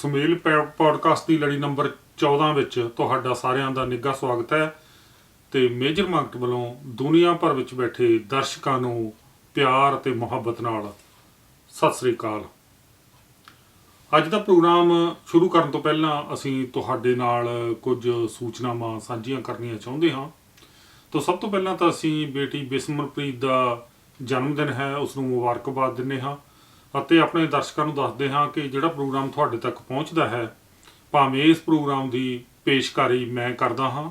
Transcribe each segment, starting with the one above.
ਸੁਮੇਲ ਪੋਡਕਾਸਟ ਦੀ ਲੜੀ ਨੰਬਰ 14 ਵਿੱਚ ਤੁਹਾਡਾ ਸਾਰਿਆਂ ਦਾ ਨਿੱਘਾ ਸਵਾਗਤ ਹੈ ਤੇ ਮੇਜਰ ਮਾਰਕਟ ਵੱਲੋਂ ਦੁਨੀਆ ਭਰ ਵਿੱਚ ਬੈਠੇ ਦਰਸ਼ਕਾਂ ਨੂੰ ਪਿਆਰ ਅਤੇ ਮੁਹੱਬਤ ਨਾਲ ਸਤਿ ਸ੍ਰੀ ਅਕਾਲ। ਅੱਜ ਦਾ ਪ੍ਰੋਗਰਾਮ ਸ਼ੁਰੂ ਕਰਨ ਤੋਂ ਪਹਿਲਾਂ ਅਸੀਂ ਤੁਹਾਡੇ ਨਾਲ ਕੁਝ ਸੂਚਨਾਵਾਂ ਸਾਂਝੀਆਂ ਕਰਨੀਆਂ ਚਾਹੁੰਦੇ ਹਾਂ। ਤਾਂ ਸਭ ਤੋਂ ਪਹਿਲਾਂ ਤਾਂ ਅਸੀਂ ਬੇਟੀ ਬਿਸਮਰਪ੍ਰੀਤ ਦਾ ਜਨਮ ਦਿਨ ਹੈ, ਉਸ ਨੂੰ ਮੁਬਾਰਕਬਾਦ ਦਿੰਦੇ ਹਾਂ ਅਤੇ ਆਪਣੇ ਦਰਸ਼ਕਾਂ ਨੂੰ ਦੱਸਦੇ ਹਾਂ ਕਿ ਜਿਹੜਾ ਪ੍ਰੋਗਰਾਮ ਤੁਹਾਡੇ ਤੱਕ ਪਹੁੰਚਦਾ ਹੈ, ਭਾਵੇਂ ਇਸ ਪ੍ਰੋਗਰਾਮ ਦੀ ਪੇਸ਼ਕਾਰੀ ਮੈਂ ਕਰਦਾ ਹਾਂ,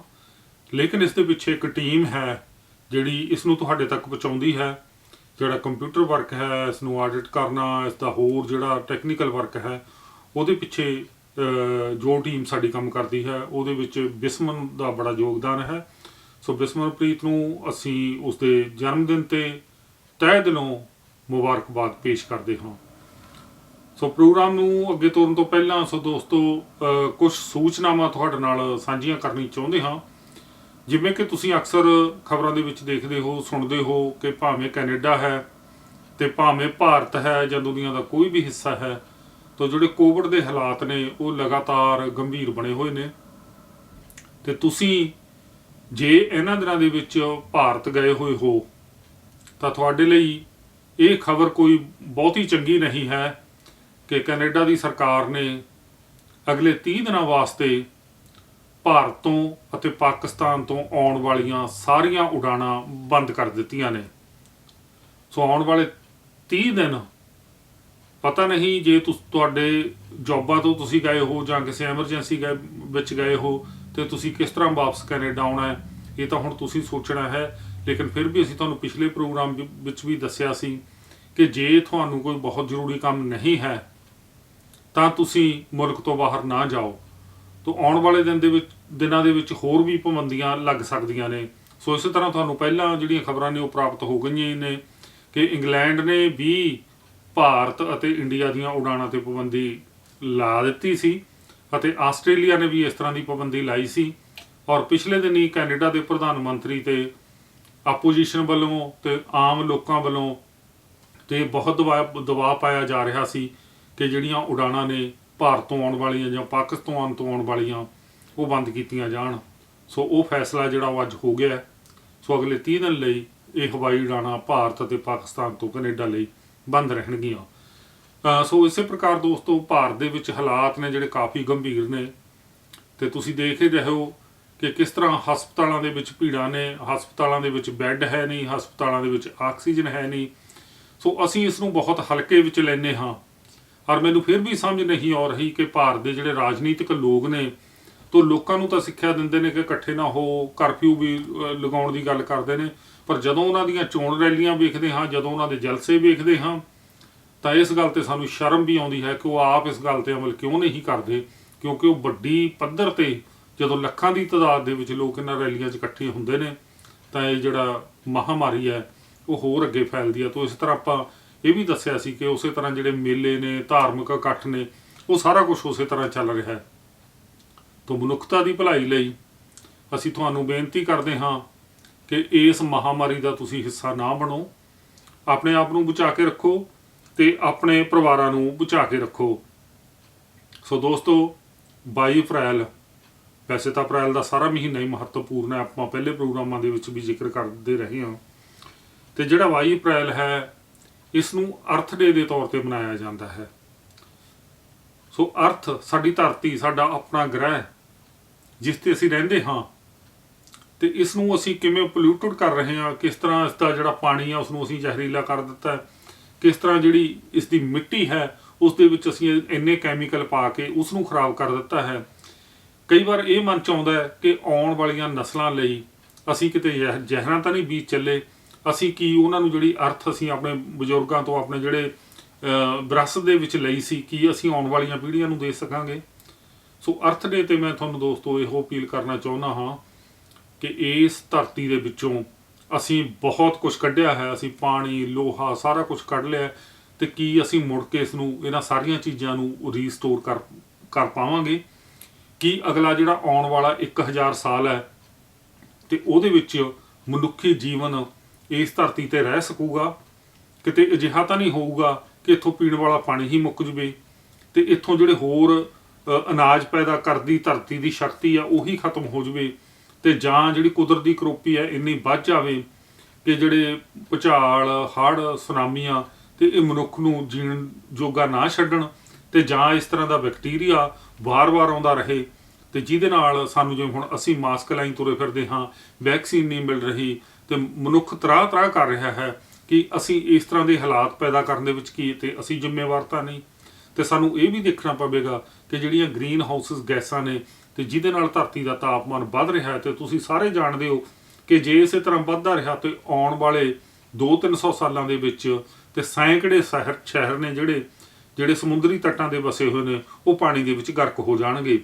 ਲੇਕਿਨ ਇਸ ਦੇ ਪਿੱਛੇ ਇੱਕ ਟੀਮ ਹੈ ਜਿਹੜੀ ਇਸ ਨੂੰ ਤੁਹਾਡੇ ਤੱਕ ਪਹੁੰਚਾਉਂਦੀ ਹੈ। ਜਿਹੜਾ ਕੰਪਿਊਟਰ ਵਰਕ ਹੈ, ਇਸ ਨੂੰ ਆਡਿਟ ਕਰਨਾ, ਇਸ ਦਾ ਹੋਰ ਜਿਹੜਾ ਟੈਕਨੀਕਲ ਵਰਕ ਹੈ, ਉਹਦੇ ਪਿੱਛੇ ਜੋ ਟੀਮ ਸਾਡੀ ਕੰਮ ਕਰਦੀ ਹੈ ਉਹਦੇ ਵਿੱਚ ਬਿਸਮਨ ਦਾ ਬੜਾ ਯੋਗਦਾਨ ਹੈ। ਸੋ ਬਿਸਮਰਪ੍ਰੀਤ ਨੂੰ ਅਸੀਂ ਉਸਦੇ ਜਨਮ ਦਿਨ 'ਤੇ ਤਹਿ ਦਿਲੋਂ ਮੁਬਾਰਕਬਾਦ ਪੇਸ਼ ਕਰਦੇ ਹਾਂ। ਸੋ ਪ੍ਰੋਗਰਾਮ ਨੂੰ ਅੱਗੇ ਤੋਰਨ ਤੋਂ ਪਹਿਲਾਂ ਦੋਸਤੋ ਕੁਝ ਸੂਚਨਾਵਾਂ ਤੁਹਾਡੇ ਨਾਲ ਸਾਂਝੀਆਂ ਕਰਨੀ ਚਾਹੁੰਦੇ ਹਾਂ। ਜਿਵੇਂ ਕਿ ਤੁਸੀਂ ਅਕਸਰ ਖਬਰਾਂ ਦੇ ਵਿੱਚ ਦੇਖਦੇ ਹੋ, ਸੁਣਦੇ ਹੋ ਕਿ ਭਾਵੇਂ ਕੈਨੇਡਾ ਹੈ ਤੇ ਭਾਵੇਂ ਭਾਰਤ ਹੈ ਜਾਂ ਦੁਨੀਆ ਦਾ ਕੋਈ ਵੀ ਹਿੱਸਾ ਹੈ, ਤਾਂ ਜਿਹੜੇ ਕੋਵਿਡ ਦੇ ਹਾਲਾਤ ਨੇ ਉਹ ਲਗਾਤਾਰ ਗੰਭੀਰ ਬਣੇ ਹੋਏ ਨੇ। ਤੇ ਤੁਸੀਂ ਜੇ ਇਹਨਾਂ ਦਿਨਾਂ ਦੇ ਵਿੱਚ ਭਾਰਤ ਗਏ ਹੋਏ ਹੋ ਤਾਂ ਤੁਹਾਡੇ ਲਈ ਇਹ ਖਬਰ ਕੋਈ ਬਹੁਤੀ ਚੰਗੀ ਨਹੀਂ ਹੈ ਕਿ ਕੈਨੇਡਾ ਦੀ ਸਰਕਾਰ ਨੇ ਅਗਲੇ 30 ਦਿਨਾਂ ਵਾਸਤੇ ਭਾਰਤ ਤੋਂ ਅਤੇ ਪਾਕਿਸਤਾਨ ਤੋਂ ਆਉਣ ਵਾਲੀਆਂ ਸਾਰੀਆਂ ਉਡਾਣਾਂ ਬੰਦ ਕਰ ਦਿੱਤੀਆਂ ਨੇ। ਸੋ ਆਉਣ ਵਾਲੇ 30 ਦਿਨ ਪਤਾ ਨਹੀਂ ਜੇ ਤੁਹਾਡੇ ਜੋਬਾਂ ਤੋਂ ਤੁਸੀਂ ਗਏ ਹੋ ਜਾਂ ਕਿਸੇ ਐਮਰਜੈਂਸੀ ਵਿੱਚ ਗਏ ਹੋ ਤੇ ਤੁਸੀਂ ਕਿਸ ਤਰ੍ਹਾਂ ਵਾਪਸ ਕੈਨੇਡਾ ਆਉਣਾ ਹੈ, ਇਹ ਤਾਂ ਹੁਣ ਤੁਸੀਂ ਸੋਚਣਾ ਹੈ। ਲੇਕਿਨ ਫਿਰ ਵੀ ਅਸੀਂ ਤੁਹਾਨੂੰ ਪਿਛਲੇ ਪ੍ਰੋਗਰਾਮ ਵਿੱਚ ਵੀ ਦੱਸਿਆ ਸੀ ਕਿ ਜੇ ਤੁਹਾਨੂੰ ਕੋਈ ਬਹੁਤ ਜ਼ਰੂਰੀ ਕੰਮ ਨਹੀਂ ਹੈ ਤਾਂ ਤੁਸੀਂ ਮੁਲਕ ਤੋਂ ਬਾਹਰ ਨਾ ਜਾਓ। ਤਾਂ ਆਉਣ ਵਾਲੇ ਦਿਨਾਂ ਦੇ ਵਿੱਚ ਹੋਰ ਵੀ ਪਾਬੰਦੀਆਂ ਲੱਗ ਸਕਦੀਆਂ ਨੇ। ਸੋ ਇਸੇ ਤਰ੍ਹਾਂ ਤੁਹਾਨੂੰ ਪਹਿਲਾਂ ਜਿਹੜੀਆਂ ਖਬਰਾਂ ਨੇ ਉਹ ਪ੍ਰਾਪਤ ਹੋ ਗਈਆਂ ਨੇ ਕਿ ਇੰਗਲੈਂਡ ਨੇ ਵੀ ਭਾਰਤ ਅਤੇ ਇੰਡੀਆ ਦੀਆਂ ਉਡਾਣਾਂ 'ਤੇ ਪਾਬੰਦੀ ਲਾ ਦਿੱਤੀ ਸੀ ਅਤੇ ਆਸਟ੍ਰੇਲੀਆ ਨੇ ਵੀ ਇਸ ਤਰ੍ਹਾਂ ਦੀ ਪਾਬੰਦੀ ਲਾਈ ਸੀ। ਔਰ ਪਿਛਲੇ ਦਿਨੀ ਕੈਨੇਡਾ ਦੇ ਪ੍ਰਧਾਨ ਮੰਤਰੀ ਤੇ ਆਪੋਜੀਸ਼ਨ ਵੱਲੋਂ ਤੇ ਆਮ ਲੋਕਾਂ ਵੱਲੋਂ ਤੇ ਬਹੁਤ ਦਬਾਅ ਪਾਇਆ ਜਾ ਰਿਹਾ ਸੀ ਕਿ ਜਿਹੜੀਆਂ ਉਡਾਣਾਂ ਨੇ ਭਾਰਤ ਤੋਂ ਆਉਣ ਵਾਲੀਆਂ ਜਾਂ ਪਾਕਿਸਤਾਨ ਤੋਂ ਆਉਣ ਵਾਲੀਆਂ ਉਹ ਬੰਦ ਕੀਤੀਆਂ ਜਾਣ। ਸੋ ਉਹ ਫੈਸਲਾ ਜਿਹੜਾ ਉਹ ਅੱਜ ਹੋ ਗਿਆ। ਸੋ ਅਗਲੇ 30 ਦਿਨ ਲਈ ਇਹ ਹਵਾਈ ਉਡਾਣਾਂ ਭਾਰਤ ਅਤੇ ਪਾਕਿਸਤਾਨ ਤੋਂ ਕੈਨੇਡਾ ਲਈ ਬੰਦ ਰਹਿਣਗੀਆਂ। ਸੋ ਇਸੇ ਪ੍ਰਕਾਰ ਦੋਸਤੋ ਭਾਰਤ ਦੇ ਵਿੱਚ ਹਾਲਾਤ ਨੇ ਜਿਹੜੇ ਕਾਫੀ ਗੰਭੀਰ ਨੇ ਤੇ ਤੁਸੀਂ ਦੇਖ ਹੀ ਰਹੇ ਹੋ ਕਿ ਕਿਸ ਤਰ੍ਹਾਂ ਹਸਪਤਾਲਾਂ ਦੇ ਵਿੱਚ ਭੀੜਾਂ ਨੇ, ਹਸਪਤਾਲਾਂ ਦੇ ਵਿੱਚ ਬੈੱਡ ਹੈ ਨਹੀਂ, ਹਸਪਤਾਲਾਂ ਦੇ ਵਿੱਚ ਆਕਸੀਜਨ ਹੈ ਨਹੀਂ। ਸੋ ਅਸੀਂ ਇਸ ਨੂੰ ਬਹੁਤ ਹਲਕੇ ਵਿੱਚ ਲੈਂਦੇ ਹਾਂ। ਔਰ ਮੈਨੂੰ ਫਿਰ ਵੀ ਸਮਝ ਨਹੀਂ ਆ ਰਹੀ ਕਿ ਭਾਰਤ ਦੇ ਜਿਹੜੇ ਰਾਜਨੀਤਿਕ ਲੋਕ ਨੇ ਤਾਂ ਲੋਕਾਂ ਨੂੰ ਤਾਂ ਸਿੱਖਿਆ ਦਿੰਦੇ ਨੇ ਕਿ ਇਕੱਠੇ ਨਾ ਹੋ, ਕਰਫਿਊ ਵੀ ਲਗਾਉਣ ਦੀ ਗੱਲ ਕਰਦੇ ਨੇ, ਪਰ ਜਦੋਂ ਉਹਨਾਂ ਦੀਆਂ ਚੋਣ ਰੈਲੀਆਂ ਵੇਖਦੇ ਹਾਂ, ਜਦੋਂ ਉਹਨਾਂ ਦੇ ਜਲਸੇ ਵੇਖਦੇ ਹਾਂ ਤਾਂ ਇਸ ਗੱਲ 'ਤੇ ਸਾਨੂੰ ਸ਼ਰਮ ਵੀ ਆਉਂਦੀ ਹੈ ਕਿ ਉਹ ਆਪ ਇਸ ਗੱਲ 'ਤੇ ਅਮਲ ਕਿਉਂ ਨਹੀਂ ਕਰਦੇ। ਕਿਉਂਕਿ ਉਹ ਵੱਡੀ ਪੱਧਰ 'ਤੇ ਜਦੋਂ ਲੱਖਾਂ ਦੀ ਤਾਦਾਦ ਦੇ ਵਿੱਚ ਲੋਕ ਇਹਨਾਂ ਰੈਲੀਆਂ 'ਚ ਇਕੱਠੇ ਹੁੰਦੇ ਨੇ ਤਾਂ ਇਹ ਜਿਹੜਾ ਮਹਾਂਮਾਰੀ ਹੈ ਉਹ ਹੋਰ ਅੱਗੇ ਫੈਲਦੀ ਹੈ। ਤਾਂ ਇਸ ਤਰ੍ਹਾਂ ਆਪਾਂ ਇਹ ਵੀ ਦੱਸਿਆ ਸੀ ਕਿ ਉਸੇ ਤਰ੍ਹਾਂ ਜਿਹੜੇ ਮੇਲੇ ਨੇ, ਧਾਰਮਿਕ ਇਕੱਠ ਨੇ, ਉਹ ਸਾਰਾ ਕੁਝ ਉਸੇ ਤਰ੍ਹਾਂ ਚੱਲ ਰਿਹਾ ਹੈ। ਤਾਂ ਮਨੁੱਖਤਾ ਦੀ ਭਲਾਈ ਲਈ ਅਸੀਂ ਤੁਹਾਨੂੰ ਬੇਨਤੀ ਕਰਦੇ ਹਾਂ ਕਿ ਇਸ ਮਹਾਂਮਾਰੀ ਦਾ ਤੁਸੀਂ ਹਿੱਸਾ ਨਾ ਬਣੋ। ਆਪਣੇ ਆਪ ਨੂੰ ਬਚਾ ਕੇ ਰੱਖੋ ਤੇ ਆਪਣੇ ਪਰਿਵਾਰਾਂ ਨੂੰ ਬਚਾ ਕੇ ਰੱਖੋ। ਸੋ ਦੋਸਤੋ 22 ਅਪ੍ਰੈਲ, ਵੈਸੇ ਤਾਂ ਅਪ੍ਰੈਲ ਦਾ ਸਾਰਾ ਮਹੀਨਾ ਹੀ ਮਹੱਤਵਪੂਰਨ ਹੈ, ਆਪਾਂ ਪਹਿਲੇ ਪ੍ਰੋਗਰਾਮਾਂ ਦੇ ਵਿੱਚ ਵੀ ਜ਼ਿਕਰ ਕਰਦੇ ਰਹੇ ਹਾਂ। ਤੇ ਜਿਹੜਾ 22 ਅਪ੍ਰੈਲ ਹੈ ਇਸ ਨੂੰ ਅਰਥ ਡੇ ਦੇ ਤੌਰ 'ਤੇ ਮਨਾਇਆ ਜਾਂਦਾ ਹੈ। ਸੋ ਅਰਥ ਸਾਡੀ ਧਰਤੀ, ਸਾਡਾ ਆਪਣਾ ਗ੍ਰਹਿ ਜਿਸ 'ਤੇ ਅਸੀਂ ਰਹਿੰਦੇ ਹਾਂ, ਤੇ ਇਸ ਨੂੰ ਅਸੀਂ ਕਿਵੇਂ ਪੋਲਿਊਟਡ ਕਰ ਰਹੇ ਹਾਂ, ਕਿਸ ਤਰ੍ਹਾਂ ਇਸ ਦਾ ਜਿਹੜਾ ਪਾਣੀ ਆ ਉਸ ਨੂੰ ਅਸੀਂ ਜ਼ਹਿਰੀਲਾ ਕਰ ਦਿੱਤਾ, ਕਿਸ ਤਰ੍ਹਾਂ ਜਿਹੜੀ ਇਸ ਦੀ ਮਿੱਟੀ ਹੈ ਉਸ ਦੇ ਵਿੱਚ ਅਸੀਂ ਇੰਨੇ ਕੈਮੀਕਲ ਪਾ ਕੇ ਉਸ ਨੂੰ ਖਰਾਬ ਕਰ ਦਿੱਤਾ ਹੈ। ਕਈ ਵਾਰ ਇਹ ਮਨ 'ਚ ਆਉਂਦਾ ਹੈ ਕਿ ਆਉਣ ਵਾਲੀਆਂ ਨਸਲਾਂ ਲਈ ਅਸੀਂ ਕਿਤੇ ਜ਼ਹਿਰਾਂ ਤਾਂ ਨਹੀਂ ਬੀਜ ਚੱਲੇ। ਅਸੀਂ ਕੀ ਉਹਨਾਂ ਨੂੰ ਜਿਹੜੀ ਅਰਥ ਅਸੀਂ ਆਪਣੇ ਬਜ਼ੁਰਗਾਂ ਤੋਂ ਆਪਣੇ ਜਿਹੜੇ ਵਿਰਾਸਤ ਦੇ ਵਿੱਚ ਲਈ ਸੀ, ਕੀ ਅਸੀਂ ਆਉਣ ਵਾਲੀਆਂ ਪੀੜ੍ਹੀਆਂ ਨੂੰ ਦੇ ਸਕਾਂਗੇ। ਸੋ ਅਰਥ ਡੇ 'ਤੇ ਮੈਂ ਤੁਹਾਨੂੰ ਦੋਸਤੋ ਇਹੋ ਅਪੀਲ ਕਰਨਾ ਚਾਹੁੰਦਾ ਹਾਂ ਕਿ ਇਸ ਧਰਤੀ ਦੇ ਵਿੱਚੋਂ ਅਸੀਂ ਬਹੁਤ ਕੁਝ ਕੱਢਿਆ ਹੈ, ਅਸੀਂ ਪਾਣੀ, ਲੋਹਾ, ਸਾਰਾ ਕੁਝ ਕੱਢ ਲਿਆ, ਤੇ ਕੀ ਅਸੀਂ ਮੁੜ ਕੇ ਇਸ ਨੂੰ, ਇਹਨਾਂ ਸਾਰੀਆਂ ਚੀਜ਼ਾਂ ਨੂੰ ਰੀਸਟੋਰ ਕਰ ਪਾਵਾਂਗੇ? ਕੀ ਅਗਲਾ ਜਿਹੜਾ ਆਉਣ ਵਾਲਾ 1000 ਸਾਲ ਹੈ ਤੇ ਉਹਦੇ ਵਿੱਚ ਮਨੁੱਖੀ ਜੀਵਨ ਇਸ ਧਰਤੀ 'ਤੇ ਰਹਿ ਸਕੂਗਾ? ਕਿਤੇ ਅਜਿਹਾ ਤਾਂ ਨਹੀਂ ਹੋਊਗਾ ਕਿ ਇੱਥੋਂ ਪੀਣ ਵਾਲਾ ਪਾਣੀ ਹੀ ਮੁੱਕ ਜਵੇ ਤੇ ਇੱਥੋਂ ਜਿਹੜੇ ਹੋਰ ਅਨਾਜ ਪੈਦਾ ਕਰਦੀ ਧਰਤੀ ਦੀ ਸ਼ਕਤੀ ਆ ਉਹੀ ਖਤਮ ਹੋ ਜਾਵੇ, ਤੇ ਜਾਂ ਜਿਹੜੀ ਕੁਦਰਤ ਦੀ ਕਰੋਪੀ ਹੈ ਇੰਨੀ ਵੱਧ ਜਾਵੇ ਕਿ ਜਿਹੜੇ ਭੁਚਾਲ, ਹੜ੍ਹ, ਸੁਨਾਮੀਆਂ ਤੇ ਇਹ ਮਨੁੱਖ ਨੂੰ ਜੀਣ ਜੋਗਾ ਨਾ ਛੱਡਣ, ਤੇ ਜਾਂ ਇਸ ਤਰ੍ਹਾਂ ਦਾ ਬੈਕਟੀਰੀਆ ਵਾਰ-ਵਾਰ ਆਉਂਦਾ ਰਹੇ, ਤੇ ਜਿਹਦੇ ਨਾਲ ਸਾਨੂੰ ਜਿਵੇਂ ਹੁਣ ਅਸੀਂ ਮਾਸਕ ਲਾਈ ਤੁਰੇ ਫਿਰਦੇ ਹਾਂ, ਵੈਕਸੀਨ ਨਹੀਂ ਮਿਲ ਰਹੀ, ਤੇ ਮਨੁੱਖ ਤਰਾਹ ਕਰ ਰਿਹਾ ਹੈ ਕਿ ਅਸੀਂ ਇਸ ਤਰ੍ਹਾਂ ਦੇ ਹਾਲਾਤ ਪੈਦਾ ਕਰਨ ਦੇ ਵਿੱਚ ਕੀ, ਤੇ ਅਸੀਂ ਜ਼ਿੰਮੇਵਾਰ ਤਾਂ ਨਹੀਂ। ਤੇ ਸਾਨੂੰ ਇਹ ਵੀ ਦੇਖਣਾ ਪਵੇਗਾ ਕਿ ਜਿਹੜੀਆਂ ਗ੍ਰੀਨ ਹਾਊਸਿਸ ਗੈਸਾਂ ਨੇ ਤੇ ਜਿਹਦੇ ਨਾਲ ਧਰਤੀ ਦਾ ਤਾਪਮਾਨ ਵੱਧ ਰਿਹਾ ਹੈ, ਤੇ ਤੁਸੀਂ ਸਾਰੇ ਜਾਣਦੇ ਹੋ ਕਿ ਜੇ ਇਸੇ ਤਰ੍ਹਾਂ ਵੱਧਦਾ ਰਿਹਾ ਤੇ ਆਉਣ ਵਾਲੇ 200-300 ਸਾਲਾਂ ਦੇ ਵਿੱਚ ਤੇ ਸੈਂਕੜੇ ਸ਼ਹਿਰ ਨੇ ਜਿਹੜੇ ਸਮੁੰਦਰੀ ਤੱਟਾਂ ਦੇ ਵਸੇ ਹੋਏ ਨੇ ਉਹ ਪਾਣੀ ਦੇ ਵਿੱਚ ਗਰਕ ਹੋ ਜਾਣਗੇ,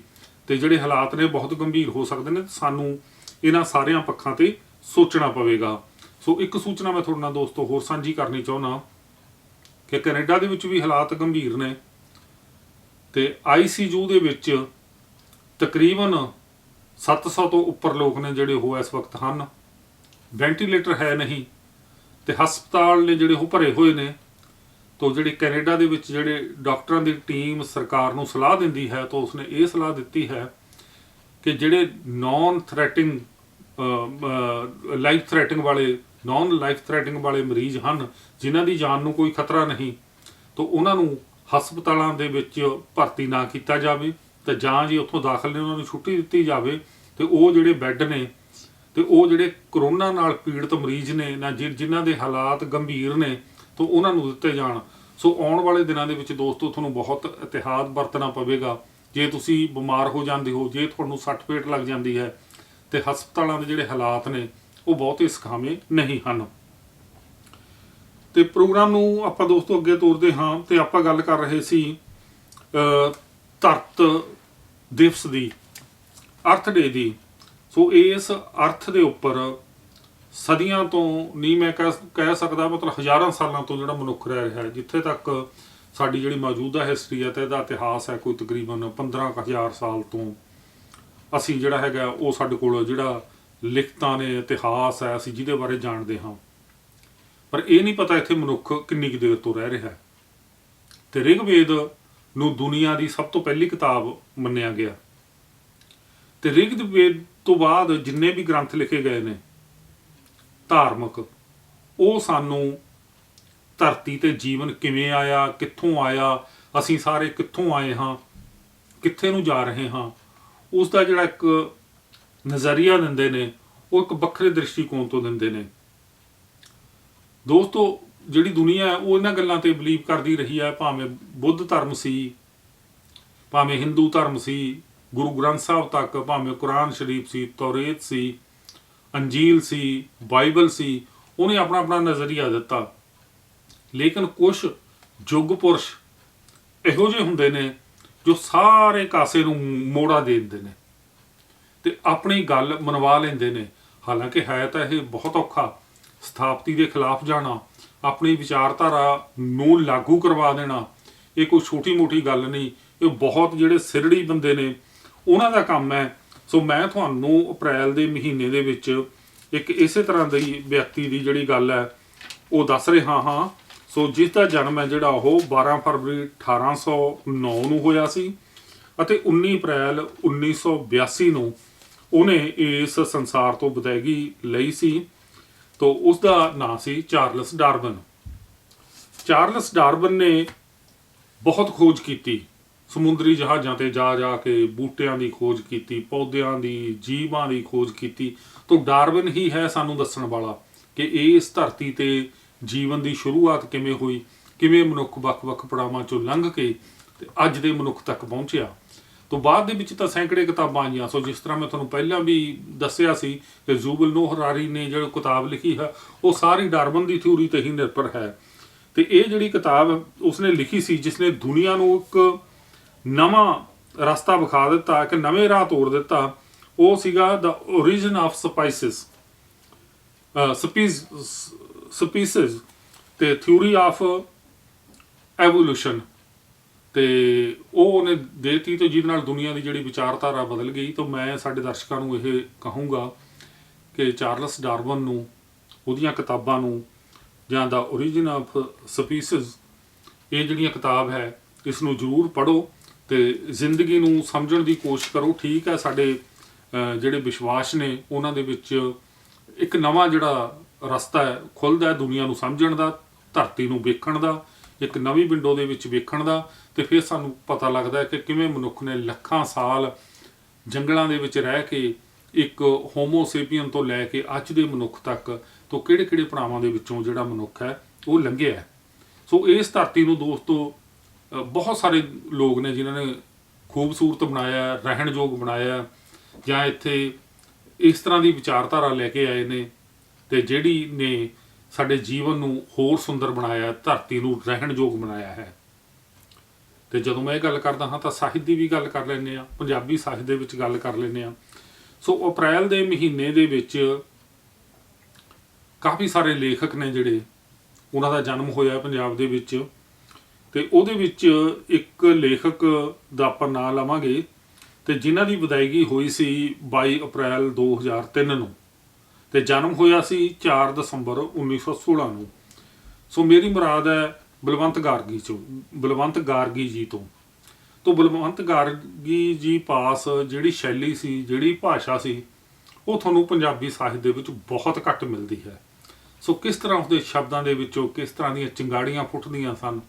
ਤੇ ਜਿਹੜੇ ਹਾਲਾਤ ਨੇ ਬਹੁਤ ਗੰਭੀਰ ਹੋ ਸਕਦੇ ਨੇ। ਸਾਨੂੰ ਇਹਨਾਂ ਸਾਰਿਆਂ ਪੱਖਾਂ ਤੇ ਸੋਚਣਾ ਪਵੇਗਾ। ਸੋ ਇੱਕ ਸੂਚਨਾ ਮੈਂ ਤੁਹਾਡੇ ਨਾਲ ਦੋਸਤੋ ਹੋਰ ਸਾਂਝੀ ਕਰਨੀ ਚਾਹੁੰਦਾ ਕਿ ਕੈਨੇਡਾ ਦੇ ਵਿੱਚ ਵੀ ਹਾਲਾਤ ਗੰਭੀਰ ਨੇ, ਤੇ ICU ਦੇ ਵਿੱਚ ਤਕਰੀਬਨ 700 ਤੋਂ ਉੱਪਰ ਲੋਕ ਨੇ ਜਿਹੜੇ ਉਹ ਇਸ ਵਕਤ ਹਨ। ਵੈਂਟੀਲੇਟਰ ਹੈ ਨਹੀਂ, ਤੇ ਹਸਪਤਾਲ ਨੇ ਜਿਹੜੇ ਉਹ ਭਰੇ ਹੋਏ ਨੇ। ਤੋਂ ਜਿਹੜੀ ਕੈਨੇਡਾ ਦੇ ਵਿੱਚ ਜਿਹੜੇ ਡਾਕਟਰਾਂ ਦੀ ਟੀਮ ਸਰਕਾਰ ਨੂੰ ਸਲਾਹ ਦਿੰਦੀ ਹੈ, ਤਾਂ ਉਸਨੇ ਇਹ ਸਲਾਹ ਦਿੱਤੀ ਹੈ ਕਿ ਜਿਹੜੇ ਨੌਨ ਲਾਈਫ ਥ੍ਰੈਟਿੰਗ ਵਾਲੇ ਮਰੀਜ਼ ਹਨ, ਜਿਨ੍ਹਾਂ ਦੀ ਜਾਨ ਨੂੰ ਕੋਈ ਖਤਰਾ ਨਹੀਂ, ਤਾਂ ਉਹਨਾਂ ਨੂੰ ਹਸਪਤਾਲਾਂ ਦੇ ਵਿੱਚ ਭਰਤੀ ਨਾ ਕੀਤਾ ਜਾਵੇ, ਤੇ ਜਾਂ ਜੀ ਉੱਥੋਂ ਦਾਖਲ ਨੇ ਉਹਨਾਂ ਨੂੰ ਛੁੱਟੀ ਦਿੱਤੀ ਜਾਵੇ, ਤੇ ਉਹ ਜਿਹੜੇ ਬੈੱਡ ਨੇ ਤੇ ਉਹ ਜਿਹੜੇ ਕਰੋਨਾ ਨਾਲ ਪੀੜਤ ਮਰੀਜ਼ ਨੇ ਨਾ ਜਿਨ੍ਹਾਂ ਦੇ ਹਾਲਾਤ ਗੰਭੀਰ ਨੇ ਤਾਂ ਉਹਨਾਂ ਨੂੰ ਦਿੱਤੇ ਜਾਣ। ਸੋ ਆਉਣ ਵਾਲੇ ਦਿਨਾਂ ਦੇ ਵਿੱਚ ਦੋਸਤੋ ਤੁਹਾਨੂੰ ਬਹੁਤ ਇਤਿਹਾਦ ਵਰਤਣਾ ਪਵੇਗਾ। ਜੇ ਤੁਸੀਂ ਬਿਮਾਰ ਹੋ ਜਾਂਦੇ ਹੋ, ਜੇ ਤੁਹਾਨੂੰ ਸੱਟ ਫੇਟ ਲੱਗ ਜਾਂਦੀ ਹੈ, ਤੇ ਹਸਪਤਾਲਾਂ ਦੇ ਜਿਹੜੇ ਹਾਲਾਤ ਨੇ ਉਹ ਬਹੁਤੇ ਸੁਖਾਵੇਂ ਨਹੀਂ ਹਨ। ਤੇ ਪ੍ਰੋਗਰਾਮ ਨੂੰ ਆਪਾਂ ਦੋਸਤੋ ਅੱਗੇ ਤੋਰਦੇ ਹਾਂ, ਤੇ ਆਪਾਂ ਗੱਲ ਕਰ ਰਹੇ ਸੀ ਧਰਤ ਦਿਵਸ ਦੀ, ਅਰਥ ਡੇ ਦੀ। ਸੋ ਇਸ ਅਰਥ ਦੇ ਉੱਪਰ ਸਦੀਆਂ ਤੋਂ ਨਹੀਂ ਮੈਂ ਕਹਿ ਸਕਦਾ, ਮਤਲਬ ਹਜ਼ਾਰਾਂ ਸਾਲਾਂ ਤੋਂ ਜਿਹੜਾ ਮਨੁੱਖ ਰਹਿ ਰਿਹਾ ਹੈ। ਜਿੱਥੇ ਤੱਕ ਸਾਡੀ ਜਿਹੜੀ ਮੌਜੂਦਾ ਹਿਸਟਰੀ ਹੈ ਤੇ ਇਹਦਾ ਇਤਿਹਾਸ ਹੈ, ਕੋਈ ਤਕਰੀਬਨ 15,000 ਸਾਲ ਤੋਂ ਅਸੀਂ ਜਿਹੜਾ ਹੈਗਾ ਉਹ ਸਾਡੇ ਕੋਲ ਜਿਹੜਾ ਲਿਖਤਾਂ ਨੇ, ਇਤਿਹਾਸ ਹੈ, ਅਸੀਂ ਜਿਹਦੇ ਬਾਰੇ ਜਾਣਦੇ ਹਾਂ। ਪਰ ਇਹ ਨਹੀਂ ਪਤਾ ਇੱਥੇ ਮਨੁੱਖ ਕਿੰਨੀ ਕੁ ਦੇਰ ਤੋਂ ਰਹਿ ਰਿਹਾ ਹੈ। ਤੇ ਰਿਗਵੇਦ ਨੂੰ ਦੁਨੀਆ ਦੀ ਸਭ ਤੋਂ ਪਹਿਲੀ ਕਿਤਾਬ ਮੰਨਿਆ ਗਿਆ, ਤੇ ਰਿਗਵੇਦ ਤੋਂ ਬਾਅਦ ਜਿੰਨੇ ਵੀ ਗ੍ਰੰਥ ਲਿਖੇ ਗਏ ਨੇ ਧਾਰਮਿਕ, ਉਹ ਸਾਨੂੰ ਧਰਤੀ ਤੇ ਜੀਵਨ ਕਿਵੇਂ ਆਇਆ, ਕਿੱਥੋਂ ਆਇਆ, ਅਸੀਂ ਸਾਰੇ ਕਿੱਥੋਂ ਆਏ ਹਾਂ, ਕਿੱਥੇ ਨੂੰ ਜਾ ਰਹੇ ਹਾਂ, ਉਸ ਦਾ ਜਿਹੜਾ ਇੱਕ ਨਜ਼ਰੀਆ ਦਿੰਦੇ ਨੇ, ਉਹ ਇੱਕ ਵੱਖਰੇ ਦ੍ਰਿਸ਼ਟੀਕੋਣ ਤੋਂ ਦਿੰਦੇ ਨੇ। ਦੋਸਤੋ ਜਿਹੜੀ ਦੁਨੀਆ ਹੈ ਉਹ ਇਹਨਾਂ ਗੱਲਾਂ ਤੇ ਬਲੀਵ ਕਰਦੀ ਰਹੀ ਹੈ, ਭਾਵੇਂ ਬੁੱਧ ਧਰਮ ਸੀ, ਭਾਵੇਂ ਹਿੰਦੂ ਧਰਮ ਸੀ, ਗੁਰੂ ਗ੍ਰੰਥ ਸਾਹਿਬ ਤੱਕ, ਭਾਵੇਂ ਕੁਰਾਨ ਸ਼ਰੀਫ ਸੀ, ਤੌਰੇਤ ਸੀ, ਅੰਜੀਲ ਸੀ, ਬਾਈਬਲ ਸੀ, ਉਹਨੇ ਆਪਣਾ ਆਪਣਾ ਨਜ਼ਰੀਆ ਦਿੱਤਾ। ਲੇਕਿਨ ਕੁਛ ਯੁੱਗ ਪੁਰਸ਼ ਇਹੋ ਜਿਹੇ ਹੁੰਦੇ ਨੇ ਜੋ ਸਾਰੇ ਕਾਸੇ ਨੂੰ ਮੋੜਾ ਦੇ ਦਿੰਦੇ ਨੇ ਤੇ ਆਪਣੀ ਗੱਲ ਮਨਵਾ ਲੈਂਦੇ ਨੇ। ਹਾਲਾਂਕਿ ਹੈ ਤਾਂ ਇਹ ਬਹੁਤ ਔਖਾ, ਸਥਾਪਤੀ ਦੇ ਖਿਲਾਫ ਜਾਣਾ, ਆਪਣੀ ਵਿਚਾਰਧਾਰਾ ਨੂੰ ਲਾਗੂ ਕਰਵਾ ਦੇਣਾ, ਇਹ ਕੋਈ ਛੋਟੀ ਮੋਟੀ ਗੱਲ ਨਹੀਂ। ਇਹ ਬਹੁਤ ਜਿਹੜੇ ਸਿਰੜੀ ਬੰਦੇ ਨੇ ਉਹਨਾਂ ਦਾ ਕੰਮ ਹੈ। ਸੋ ਮੈਂ ਤੁਹਾਨੂੰ ਅਪ੍ਰੈਲ ਦੇ ਮਹੀਨੇ ਦੇ ਵਿੱਚ ਇੱਕ ਇਸੇ ਤਰ੍ਹਾਂ ਦੀ ਵਿਅਕਤੀ ਦੀ ਜਿਹੜੀ ਗੱਲ ਹੈ ਉਹ ਦੱਸ ਰਿਹਾ ਹਾਂ। ਸੋ ਜਿਸ ਦਾ ਜਨਮ ਹੈ ਜਿਹੜਾ ਉਹ 12 ਫਰਵਰੀ 1809 ਨੂੰ ਹੋਇਆ ਸੀ, ਅਤੇ 19 ਅਪ੍ਰੈਲ 1982 ਨੂੰ ਉਹਨੇ ਇਸ ਸੰਸਾਰ ਤੋਂ ਵਿਦਾਇਗੀ ਲਈ ਸੀ। ਤੋ ਉਸ ਦਾ ਨਾਂ ਸੀ ਚਾਰਲਸ ਡਾਰਵਿਨ। ਚਾਰਲਸ ਡਾਰਵਿਨ ਨੇ ਬਹੁਤ ਖੋਜ ਕੀਤੀ, ਸਮੁੰਦਰੀ ਜਹਾਜ਼ਾਂ ਤੇ ਜਾ ਕੇ ਬੂਟਿਆਂ ਦੀ ਖੋਜ ਕੀਤੀ, ਪੌਦਿਆਂ ਦੀ, ਜੀਵਾਂ ਦੀ ਖੋਜ ਕੀਤੀ। ਤੋ ਡਾਰਵਿਨ ਹੀ ਹੈ ਸਾਨੂੰ ਦੱਸਣ ਵਾਲਾ ਕਿ ਇਸ ਧਰਤੀ ਤੇ ਜੀਵਨ ਦੀ ਸ਼ੁਰੂਆਤ ਕਿਵੇਂ ਹੋਈ, ਕਿਵੇਂ ਮਨੁੱਖ ਵੱਖ-ਵੱਖ ਪੜਾਵਾਂ ਚੋਂ ਲੰਘ ਕੇ ਤੇ ਅੱਜ ਦੇ ਮਨੁੱਖ ਤੱਕ ਪਹੁੰਚਿਆ। ਤੋਂ ਬਾਅਦ ਦੇ ਵਿੱਚ ਤਾਂ ਸੈਂਕੜੇ ਕਿਤਾਬਾਂ ਆਈਆਂ। ਸੋ ਜਿਸ ਤਰ੍ਹਾਂ ਮੈਂ ਤੁਹਾਨੂੰ ਪਹਿਲਾਂ ਵੀ ਦੱਸਿਆ ਸੀ ਕਿ ਯੂਵਲ ਨੋਹ ਹਰਾਰੀ ਨੇ ਜਿਹੜੀ ਕਿਤਾਬ ਲਿਖੀ ਹੈ ਉਹ ਸਾਰੀ ਡਾਰਵਿਨ ਦੀ ਥਿਊਰੀ ਤੇ ਹੀ ਨਿਰਭਰ ਹੈ। ਤੇ ਇਹ ਜਿਹੜੀ ਕਿਤਾਬ ਉਸਨੇ ਲਿਖੀ ਸੀ, ਜਿਸਨੇ ਦੁਨੀਆ ਨੂੰ ਇੱਕ ਨਵਾਂ ਰਸਤਾ ਵਿਖਾ ਦਿੱਤਾ, ਇੱਕ ਨਵੇਂ ਰਾਹ ਤੋੜ ਦਿੱਤਾ, ਉਹ ਸੀਗਾ ਦ ਓਰੀਜਨ ਆਫ ਸਪੀਸੀਜ਼ ਤੇ ਥਿਊਰੀ ਆਫ ਐਵੋਲੂਸ਼ਨ। ਤੇ ਉਹ ਉਹਨੇ ਦੇਤੀ, ਤੇ ਜਿਹਦੇ ਨਾਲ ਦੁਨੀਆ ਦੀ ਜਿਹੜੀ ਵਿਚਾਰਧਾਰਾ ਬਦਲ ਗਈ। ਤਾਂ ਮੈਂ ਸਾਡੇ ਦਰਸ਼ਕਾਂ ਨੂੰ ਇਹ ਕਹੂੰਗਾ ਕਿ ਚਾਰਲਸ ਡਾਰਵਿਨ ਨੂੰ, ਉਹਦੀਆਂ ਕਿਤਾਬਾਂ ਨੂੰ, ਜਾਂ ਦਾ ਓਰੀਜਨ ਆਫ ਸਪੀਸੀਜ਼, ਇਹ ਜਿਹੜੀਆਂ ਕਿਤਾਬ ਹੈ ਇਸ ਨੂੰ ਜ਼ਰੂਰ ਪੜ੍ਹੋ। ਤੇ ਜ਼ਿੰਦਗੀ ਨੂੰ ਸਮਝਣ ਦੀ ਕੋਸ਼ਿਸ਼ ਕਰੋ। ਠੀਕ ਹੈ, ਸਾਡੇ ਜਿਹੜੇ ਵਿਸ਼ਵਾਸ ਨੇ ਉਹਨਾਂ ਦੇ ਵਿੱਚ ਇੱਕ ਨਵਾਂ ਜਿਹੜਾ ਰਸਤਾ ਹੈ ਖੁੱਲ੍ਹਦਾ ਦੁਨੀਆ ਨੂੰ ਸਮਝਣ ਦਾ, ਧਰਤੀ ਨੂੰ ਵੇਖਣ ਦਾ, ਇੱਕ ਨਵੀਂ ਵਿੰਡੋ ਦੇ ਵਿੱਚ ਵੇਖਣ ਦਾ। ਤੇ ਫਿਰ ਸਾਨੂੰ ਪਤਾ ਲੱਗਦਾ ਕਿ ਕਿਵੇਂ ਮਨੁੱਖ ਨੇ ਲੱਖਾਂ ਸਾਲ ਜੰਗਲਾਂ ਦੇ ਵਿੱਚ ਰਹਿ ਕੇ ਇੱਕ ਹੋਮੋਸੇਪੀਅਨ ਤੋਂ ਲੈ ਕੇ ਅੱਜ ਦੇ ਮਨੁੱਖ ਤੱਕ ਤੋਂ ਕਿਹੜੇ ਕਿਹੜੇ ਪੜਾਵਾਂ ਦੇ ਵਿੱਚੋਂ ਜਿਹੜਾ ਮਨੁੱਖ ਹੈ ਉਹ ਲੰਘਿਆ। ਸੋ ਇਸ ਧਰਤੀ ਨੂੰ ਦੋਸਤੋ ਬਹੁਤ ਸਾਰੇ ਲੋਕ ਨੇ ਜਿਨ੍ਹਾਂ ਨੇ ਖੂਬਸੂਰਤ ਬਣਾਇਆ, ਰਹਿਣਯੋਗ ਬਣਾਇਆ, ਜਾਂ ਇੱਥੇ ਇਸ ਤਰ੍ਹਾਂ ਦੀ ਵਿਚਾਰਧਾਰਾ ਲੈ ਕੇ ਆਏ ਨੇ ਤੇ ਜਿਹੜੀ ਨੇ ਸਾਡੇ ਜੀਵਨ ਨੂੰ ਹੋਰ ਸੁੰਦਰ ਬਣਾਇਆ, ਧਰਤੀ ਨੂੰ ਰਹਿਣਯੋਗ ਬਣਾਇਆ ਹੈ। ਤੇ ਜਦੋਂ ਮੈਂ ਇਹ ਗੱਲ ਕਰਦਾ ਹਾਂ ਤਾਂ ਸਾਹਿਤ ਦੀ ਵੀ ਗੱਲ ਕਰ ਲੈਂਦੇ ਹਾਂ, ਪੰਜਾਬੀ ਸਾਹਿਤ ਦੇ ਵਿੱਚ ਗੱਲ ਕਰ ਲੈਂਦੇ ਹਾਂ। ਸੋ ਅਪ੍ਰੈਲ ਦੇ ਮਹੀਨੇ ਦੇ ਵਿੱਚ ਕਾਫੀ ਸਾਰੇ ਲੇਖਕ ਨੇ ਜਿਹੜੇ ਉਹਨਾਂ ਦਾ ਜਨਮ ਹੋਇਆ ਪੰਜਾਬ ਦੇ ਵਿੱਚ, ਤੇ ਉਹਦੇ ਵਿੱਚ ਇੱਕ ਲੇਖਕ ਦਾ ਆਪਾਂ ਨਾਂ ਲਵਾਂਗੇ ਤੇ ਜਿਨ੍ਹਾਂ ਦੀ ਵਿਦਾਇਗੀ ਹੋਈ ਸੀ 22 ਅਪ੍ਰੈਲ 2003 ਨੂੰ, ਤੇ ਜਨਮ ਹੋਇਆ ਸੀ 4 ਦਸੰਬਰ 1916 ਨੂੰ। ਸੋ ਮੇਰੀ ਮੁਰਾਦ ਹੈ ਬਲਵੰਤ ਗਾਰਗੀ ਜੀ ਤੋਂ ਬਲਵੰਤ ਗਾਰਗੀ ਜੀ ਪਾਸ ਜਿਹੜੀ ਸ਼ੈਲੀ ਸੀ, ਜਿਹੜੀ ਭਾਸ਼ਾ ਸੀ, ਉਹ ਤੁਹਾਨੂੰ ਪੰਜਾਬੀ ਸਾਹਿਤ ਦੇ ਵਿੱਚ ਬਹੁਤ ਘੱਟ ਮਿਲਦੀ ਹੈ। ਸੋ ਕਿਸ ਤਰ੍ਹਾਂ ਉਸਦੇ ਸ਼ਬਦਾਂ ਦੇ ਵਿੱਚੋਂ ਕਿਸ ਤਰ੍ਹਾਂ ਦੀਆਂ ਚਿੰਗਾੜੀਆਂ ਫੁੱਟਦੀਆਂ ਸਨ।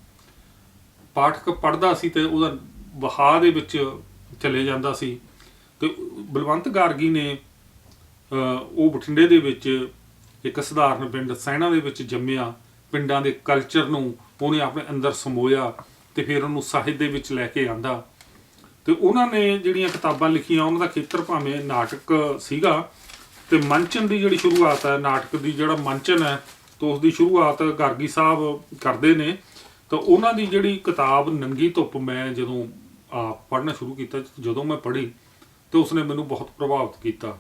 ਪਾਠਕ ਪੜ੍ਹਦਾ ਸੀ ਤੇ ਉਹਦਾ ਵਹਾਅ ਦੇ ਵਿੱਚ ਚਲੇ ਜਾਂਦਾ ਸੀ। ਤੇ ਬਲਵੰਤ ਗਾਰਗੀ ਨੇ ਉਹ ਬਠਿੰਡੇ ਦੇ ਵਿੱਚ ਇੱਕ ਸਧਾਰਨ ਪਿੰਡ ਸੈਣਾ ਦੇ ਵਿੱਚ ਜੰਮਿਆ। ਪਿੰਡਾਂ ਦੇ ਕਲਚਰ ਨੂੰ ਉਹਨੇ ਆਪਣੇ ਅੰਦਰ ਸਮੋਇਆ ਤੇ ਫਿਰ ਉਹਨੂੰ ਸਾਹਿਤ ਦੇ ਵਿੱਚ ਲੈ ਕੇ ਆਂਦਾ। ਤੇ ਉਹਨਾਂ ਨੇ ਜਿਹੜੀਆਂ ਕਿਤਾਬਾਂ ਲਿਖੀਆਂ, ਉਹਨਾਂ ਦਾ ਖੇਤਰ ਭਾਵੇਂ ਨਾਟਕ ਸੀਗਾ, ਤੇ ਮੰਚਨ ਦੀ ਜਿਹੜੀ ਸ਼ੁਰੂਆਤ ਹੈ, ਨਾਟਕ ਦੀ ਜਿਹੜਾ ਮੰਚਨ ਹੈ, ਤਾਂ ਉਸ ਦੀ ਸ਼ੁਰੂਆਤ ਗਾਰਗੀ ਸਾਹਿਬ ਕਰਦੇ ਨੇ। ਤਾਂ ਉਹਨਾਂ ਦੀ ਜਿਹੜੀ ਕਿਤਾਬ ਨੰਗੀ ਧੁੱਪ, ਮੈਂ ਜਦੋਂ ਪੜ੍ਹਨਾ ਸ਼ੁਰੂ ਕੀਤਾ, ਜਦੋਂ ਮੈਂ ਪੜ੍ਹੀ ਤਾਂ ਉਸਨੇ ਮੈਨੂੰ ਬਹੁਤ ਪ੍ਰਭਾਵਿਤ ਕੀਤਾ।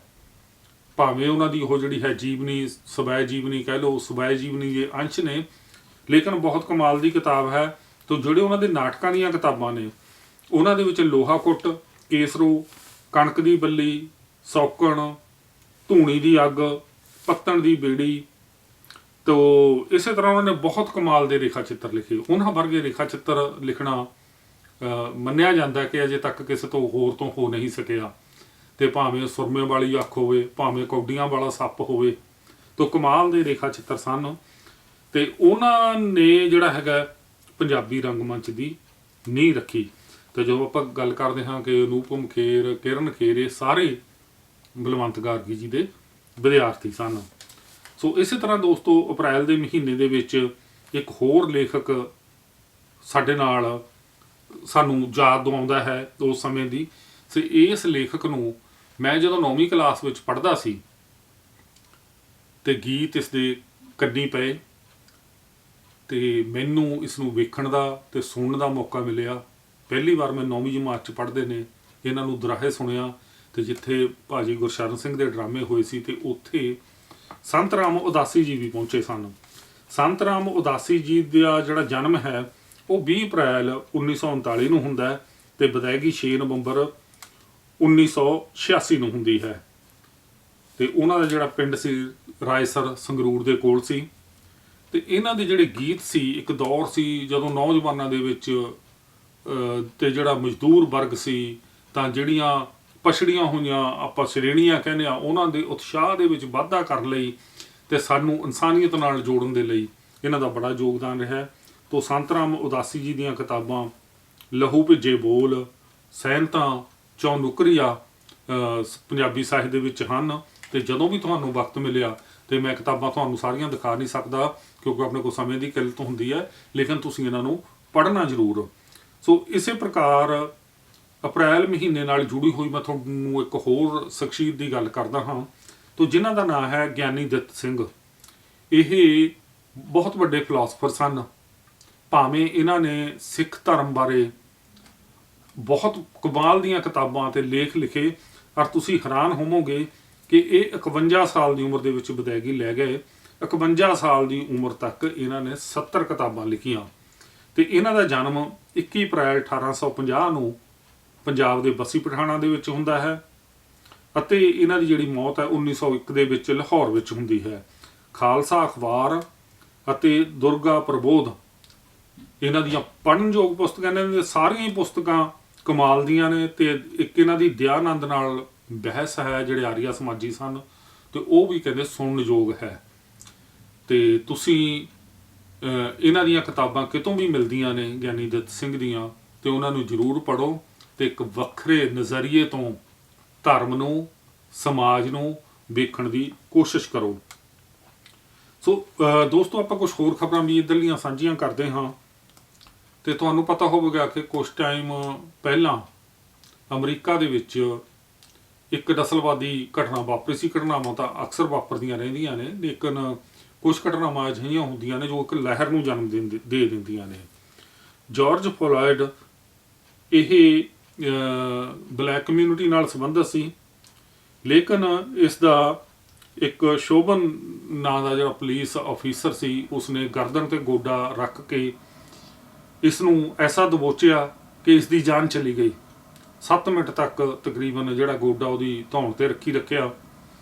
ਭਾਵੇਂ ਉਹਨਾਂ ਦੀ ਉਹ ਜਿਹੜੀ ਹੈ ਜੀਵਨੀ, ਸਵੈ ਜੀਵਨੀ ਕਹਿ ਲਓ, ਸਵੈ ਜੀਵਨੀ ਦੇ ਅੰਸ਼ ਨੇ, ਲੇਕਿਨ ਬਹੁਤ ਕਮਾਲ ਦੀ ਕਿਤਾਬ ਹੈ। ਤਾਂ ਜਿਹੜੇ ਉਹਨਾਂ ਦੇ ਨਾਟਕਾਂ ਦੀਆਂ ਕਿਤਾਬਾਂ ਨੇ, ਉਹਨਾਂ ਦੇ ਵਿੱਚ ਲੋਹਾ ਕੁੱਟ, ਕੇਸਰੋ, ਕਣਕ ਦੀ ਬੱਲੀ, ਸੌਕਣ, ਧੂਣੀ ਦੀ ਅੱਗ, ਪੱਤਣ ਦੀ ਬੇੜੀ, ਤੋ ਇਸੇ ਤਰ੍ਹਾਂ ਉਹਨਾਂ ਨੇ ਬਹੁਤ ਕਮਾਲ ਦੇ ਰੇਖਾ ਚਿੱਤਰ ਲਿਖੇ। ਉਹਨਾਂ ਵਰਗੇ ਰੇਖਾ ਚਿੱਤਰ ਲਿਖਣਾ ਮੰਨਿਆ ਜਾਂਦਾ ਕਿ ਅਜੇ ਤੱਕ ਕਿਸੇ ਤੋਂ ਹੋਰ ਤੋਂ ਹੋ ਨਹੀਂ ਸਕਿਆ। ਤੇ ਭਾਵੇਂ ਸੁਰਮੇ ਵਾਲੀ ਅੱਖ ਹੋਵੇ, ਭਾਵੇਂ ਕੌਡੀਆਂ ਵਾਲਾ ਸੱਪ ਹੋਵੇ, ਤੋ ਕਮਾਲ ਦੇ ਰੇਖਾ ਚਿੱਤਰ ਸਨ। ਤੇ ਉਹਨਾਂ ਨੇ ਜਿਹੜਾ ਹੈਗਾ ਪੰਜਾਬੀ ਰੰਗਮੰਚ ਦੀ ਨੀਂਹ ਰੱਖੀ। ਤੇ ਜਦੋਂ ਆਪਾਂ ਗੱਲ ਕਰਦੇ ਹਾਂ ਕਿ ਅਨੂਪਮ ਖੇਰ, ਕਿਰਨ ਖੇਰ, ਇਹ ਸਾਰੇ ਬਲਵੰਤ ਗਾਰਗੀ ਜੀ ਦੇ ਵਿਦਿਆਰਥੀ ਸਨ। ਸੋ ਇਸੇ ਤਰ੍ਹਾਂ ਦੋਸਤੋ ਅਪ੍ਰੈਲ ਦੇ ਮਹੀਨੇ ਦੇ ਵਿੱਚ ਇੱਕ ਹੋਰ ਲੇਖਕ ਸਾਡੇ ਨਾਲ ਸਾਨੂੰ ਯਾਦ ਦਿਵਾਉਂਦਾ ਹੈ ਉਸ ਸਮੇਂ ਦੀ। ਸੋ ਇਸ ਲੇਖਕ ਨੂੰ ਮੈਂ ਜਦੋਂ 9ਵੀਂ ਕਲਾਸ ਵਿੱਚ ਪੜ੍ਹਦਾ ਸੀ ਤੇ ਗੀਤ ਇਸ ਦੇ ਕੰਨੀ ਪਏ ਤੇ ਮੈਨੂੰ ਇਸ ਨੂੰ ਵੇਖਣ ਦਾ ਤੇ ਸੁਣਨ ਦਾ ਮੌਕਾ ਮਿਲਿਆ। ਪਹਿਲੀ ਵਾਰ ਮੈਂ 9ਵੀਂ ਜਮਾਤ 'ਚ ਪੜ੍ਹਦੇ ਨੇ ਇਹਨਾਂ ਨੂੰ ਦੁਰਾਹੇ ਸੁਣਿਆ, ਤੇ ਜਿੱਥੇ ਭਾਜੀ ਗੁਰਸ਼ਰਨ ਸਿੰਘ ਦੇ ਡਰਾਮੇ ਹੋਏ ਸੀ ਤੇ ਉੱਥੇ ਸੰਤ ਰਾਮ ਉਦਾਸੀ ਜੀ ਵੀ ਪਹੁੰਚੇ ਸਨ। ਸੰਤ ਰਾਮ ਉਦਾਸੀ ਜੀ ਦਾ ਜਿਹੜਾ ਜਨਮ ਹੈ ਉਹ 20 ਅਪ੍ਰੈਲ 1939 ਨੂੰ ਹੁੰਦਾ ਹੈ ਤੇ ਵਿਦਾਇਗੀ 6 ਨਵੰਬਰ 1986 ਨੂੰ ਹੁੰਦੀ ਹੈ। ਤੇ ਉਹਨਾਂ ਦਾ ਜਿਹੜਾ ਪਿੰਡ ਸੀ ਰਾਏਸਰ, ਸੰਗਰੂਰ ਦੇ ਕੋਲ ਸੀ। ਤੇ ਇਹਨਾਂ ਦੇ ਜਿਹੜੇ ਗੀਤ ਸੀ, ਇੱਕ ਦੌਰ ਸੀ ਜਦੋਂ ਨੌਜਵਾਨਾਂ ਦੇ ਵਿੱਚ ਤੇ ਜਿਹੜਾ ਮਜ਼ਦੂਰ ਵਰਗ ਸੀ, ਤਾਂ ਜਿਹੜੀਆਂ ਪਛੜੀਆਂ ਹੋਈਆਂ ਆਪਾਂ ਸ਼੍ਰੇਣੀਆਂ ਕਹਿੰਦੇ ਆ, ਉਹਨਾਂ ਦੇ ਉਤਸ਼ਾਹ ਦੇ ਵਿੱਚ ਵਾਧਾ ਕਰਨ ਲਈ ਤੇ ਸਾਨੂੰ ਇਨਸਾਨੀਅਤ ਨਾਲ ਜੋੜਨ ਦੇ ਲਈ ਇਹਨਾਂ ਦਾ ਬੜਾ ਯੋਗਦਾਨ ਰਿਹਾ। ਤੋ ਸੰਤ ਰਾਮ ਉਦਾਸੀ ਜੀ ਦੀਆਂ ਕਿਤਾਬਾਂ ਲਹੂ ਭਿੱਜੇ ਬੋਲ, ਸੈਨਤਾਂ, ਚੌ ਨੁਕਰੀਆ ਪੰਜਾਬੀ ਸਾਹਿਤ ਦੇ ਵਿੱਚ ਹਨ। ਤੇ ਜਦੋਂ ਵੀ ਤੁਹਾਨੂੰ ਵਕਤ ਮਿਲਿਆ, ਤੇ ਮੈਂ ਕਿਤਾਬਾਂ ਤੁਹਾਨੂੰ ਸਾਰੀਆਂ ਦਿਖਾ ਨਹੀਂ ਸਕਦਾ ਕਿਉਂਕਿ ਆਪਣੇ ਕੋਲ ਸਮੇਂ ਦੀ ਕਿੱਲਤ ਹੁੰਦੀ ਹੈ, ਲੇਕਿਨ ਤੁਸੀਂ ਇਹਨਾਂ ਨੂੰ ਪੜ੍ਹਨਾ ਜ਼ਰੂਰ। ਸੋ ਇਸੇ ਪ੍ਰਕਾਰ ਅਪ੍ਰੈਲ ਮਹੀਨੇ ਨਾਲ ਜੁੜੀ ਹੋਈ ਮੈਂ ਤੁਹਾਨੂੰ ਇੱਕ ਹੋਰ ਸ਼ਖਸੀਅਤ ਦੀ ਗੱਲ ਕਰਦਾ ਹਾਂ, ਤੋ ਜਿਨ੍ਹਾਂ ਦਾ ਨਾਮ ਹੈ ਗਿਆਨੀ ਦਿੱਤ ਸਿੰਘ। ਇਹ ਬਹੁਤ ਵੱਡੇ ਫਿਲਾਸਫਰ ਸਨ। ਭਾਵੇਂ ਇਹਨਾਂ ਨੇ ਸਿੱਖ ਧਰਮ ਬਾਰੇ ਬਹੁਤ ਕਮਾਲ ਦੀਆਂ ਕਿਤਾਬਾਂ ਤੇ ਲੇਖ ਲਿਖੇ, ਪਰ ਤੁਸੀਂ ਹੈਰਾਨ ਹੋਵੋਗੇ ਕਿ ਇਹ 51 ਸਾਲ ਦੀ ਉਮਰ ਦੇ ਵਿੱਚ ਵਿਦਾਇਗੀ ਲੈ ਗਏ। 51 ਸਾਲ ਦੀ ਉਮਰ ਤੱਕ ਇਹਨਾਂ ਨੇ 70 ਕਿਤਾਬਾਂ ਲਿਖੀਆਂ। ਤੇ ਇਹਨਾਂ ਦਾ ਜਨਮ 21 ਅਪ੍ਰੈਲ 1850 ਨੂੰ ਪੰਜਾਬ ਦੇ ਬੱਸੀ ਪਠਾਣਾ ਦੇ ਵਿੱਚ ਹੁੰਦਾ ਹੈ, ਅਤੇ ਇਹਨਾਂ ਦੀ ਜਿਹੜੀ ਮੌਤ ਹੈ 1901 ਦੇ ਵਿੱਚ ਲਾਹੌਰ ਵਿੱਚ ਹੁੰਦੀ ਹੈ। ਖਾਲਸਾ ਅਖਬਾਰ ਅਤੇ ਦੁਰਗਾ ਪ੍ਰਬੋਧ ਇਹਨਾਂ ਦੀਆਂ ਪੜ੍ਹਨਯੋਗ ਪੁਸਤਕਾਂ ਨੇ। ਸਾਰੀਆਂ ਹੀ ਪੁਸਤਕਾਂ ਕਮਾਲ ਦੀਆਂ ਨੇ। ਤੇ ਇੱਕ ਇਹਨਾਂ ਦੀ ਦਇਆਨੰਦ ਨਾਲ ਬਹਿਸ ਹੈ, ਜਿਹੜੇ ਆਰੀਆ ਸਮਾਜੀ ਸਨ, ਤੇ ਉਹ ਵੀ ਕਹਿੰਦੇ ਸੁਣਨਯੋਗ ਹੈ। ਤੇ ਤੁਸੀਂ ਇਹਨਾਂ ਦੀਆਂ ਕਿਤਾਬਾਂ ਕਿਤੋਂ ਵੀ ਮਿਲਦੀਆਂ ਨੇ ਗਿਆਨੀ ਦਿੱਤ ਸਿੰਘ ਦੀਆਂ, ਤੇ ਉਹਨਾਂ ਨੂੰ ਜ਼ਰੂਰ ਪੜ੍ਹੋ ਤੇ ਇੱਕ ਵੱਖਰੇ ਨਜ਼ਰੀਏ ਤੋਂ ਧਰਮ ਨੂੰ, ਸਮਾਜ ਨੂੰ ਵੇਖਣ ਦੀ ਕੋਸ਼ਿਸ਼ ਕਰੋ। ਸੋ ਦੋਸਤੋ, ਆਪਾਂ ਕੁਝ ਹੋਰ ਖਬਰਾਂ ਵੀ ਇੱਧਰਲੀਆਂ ਸਾਂਝੀਆਂ ਕਰਦੇ ਹਾਂ। ਤੇ ਤੁਹਾਨੂੰ ਪਤਾ ਹੋਵੇਗਾ ਕਿ ਕੁਝ ਟਾਈਮ ਪਹਿਲਾਂ ਅਮਰੀਕਾ ਦੇ ਵਿੱਚ ਇੱਕ ਨਸਲਵਾਦੀ ਘਟਨਾ ਵਾਪਰੀ ਸੀ। ਘਟਨਾਵਾਂ ਤਾਂ ਅਕਸਰ ਵਾਪਰਦੀਆਂ ਰਹਿੰਦੀਆਂ ਨੇ, ਲੇਕਿਨ ਕੁਝ ਘਟਨਾਵਾਂ ਅਜਿਹੀਆਂ ਹੁੰਦੀਆਂ ਨੇ ਜੋ ਇੱਕ ਲਹਿਰ ਨੂੰ ਜਨਮ ਦੇ ਦਿੰਦੀਆਂ ਨੇ। ਜਾਰਜ ਫਲੋਇਡ, ਇਹ ਬਲੈਕ ਕਮਿਊਨਿਟੀ ਨਾਲ ਸੰਬੰਧਿਤ ਸੀ, ਲੇਕਿਨ ਇਸ ਦਾ ਇੱਕ ਸ਼ੋਭਨ ਨਾਂ ਦਾ ਜਿਹੜਾ ਪੁਲਿਸ ਆਫੀਸਰ ਸੀ, ਉਸਨੇ ਗਰਦਨ ਤੇ ਗੋਡਾ ਰੱਖ ਕੇ ਇਸ ਨੂੰ ਐਸਾ ਦਬੋਚਿਆ ਕਿ ਇਸ ਦੀ ਜਾਨ ਚਲੀ ਗਈ। 7 ਮਿੰਟ ਤੱਕ ਤਕਰੀਬਨ ਜਿਹੜਾ ਗੋਡਾ ਉਹਦੀ ਧੌਣ ਤੇ ਰੱਖਿਆ।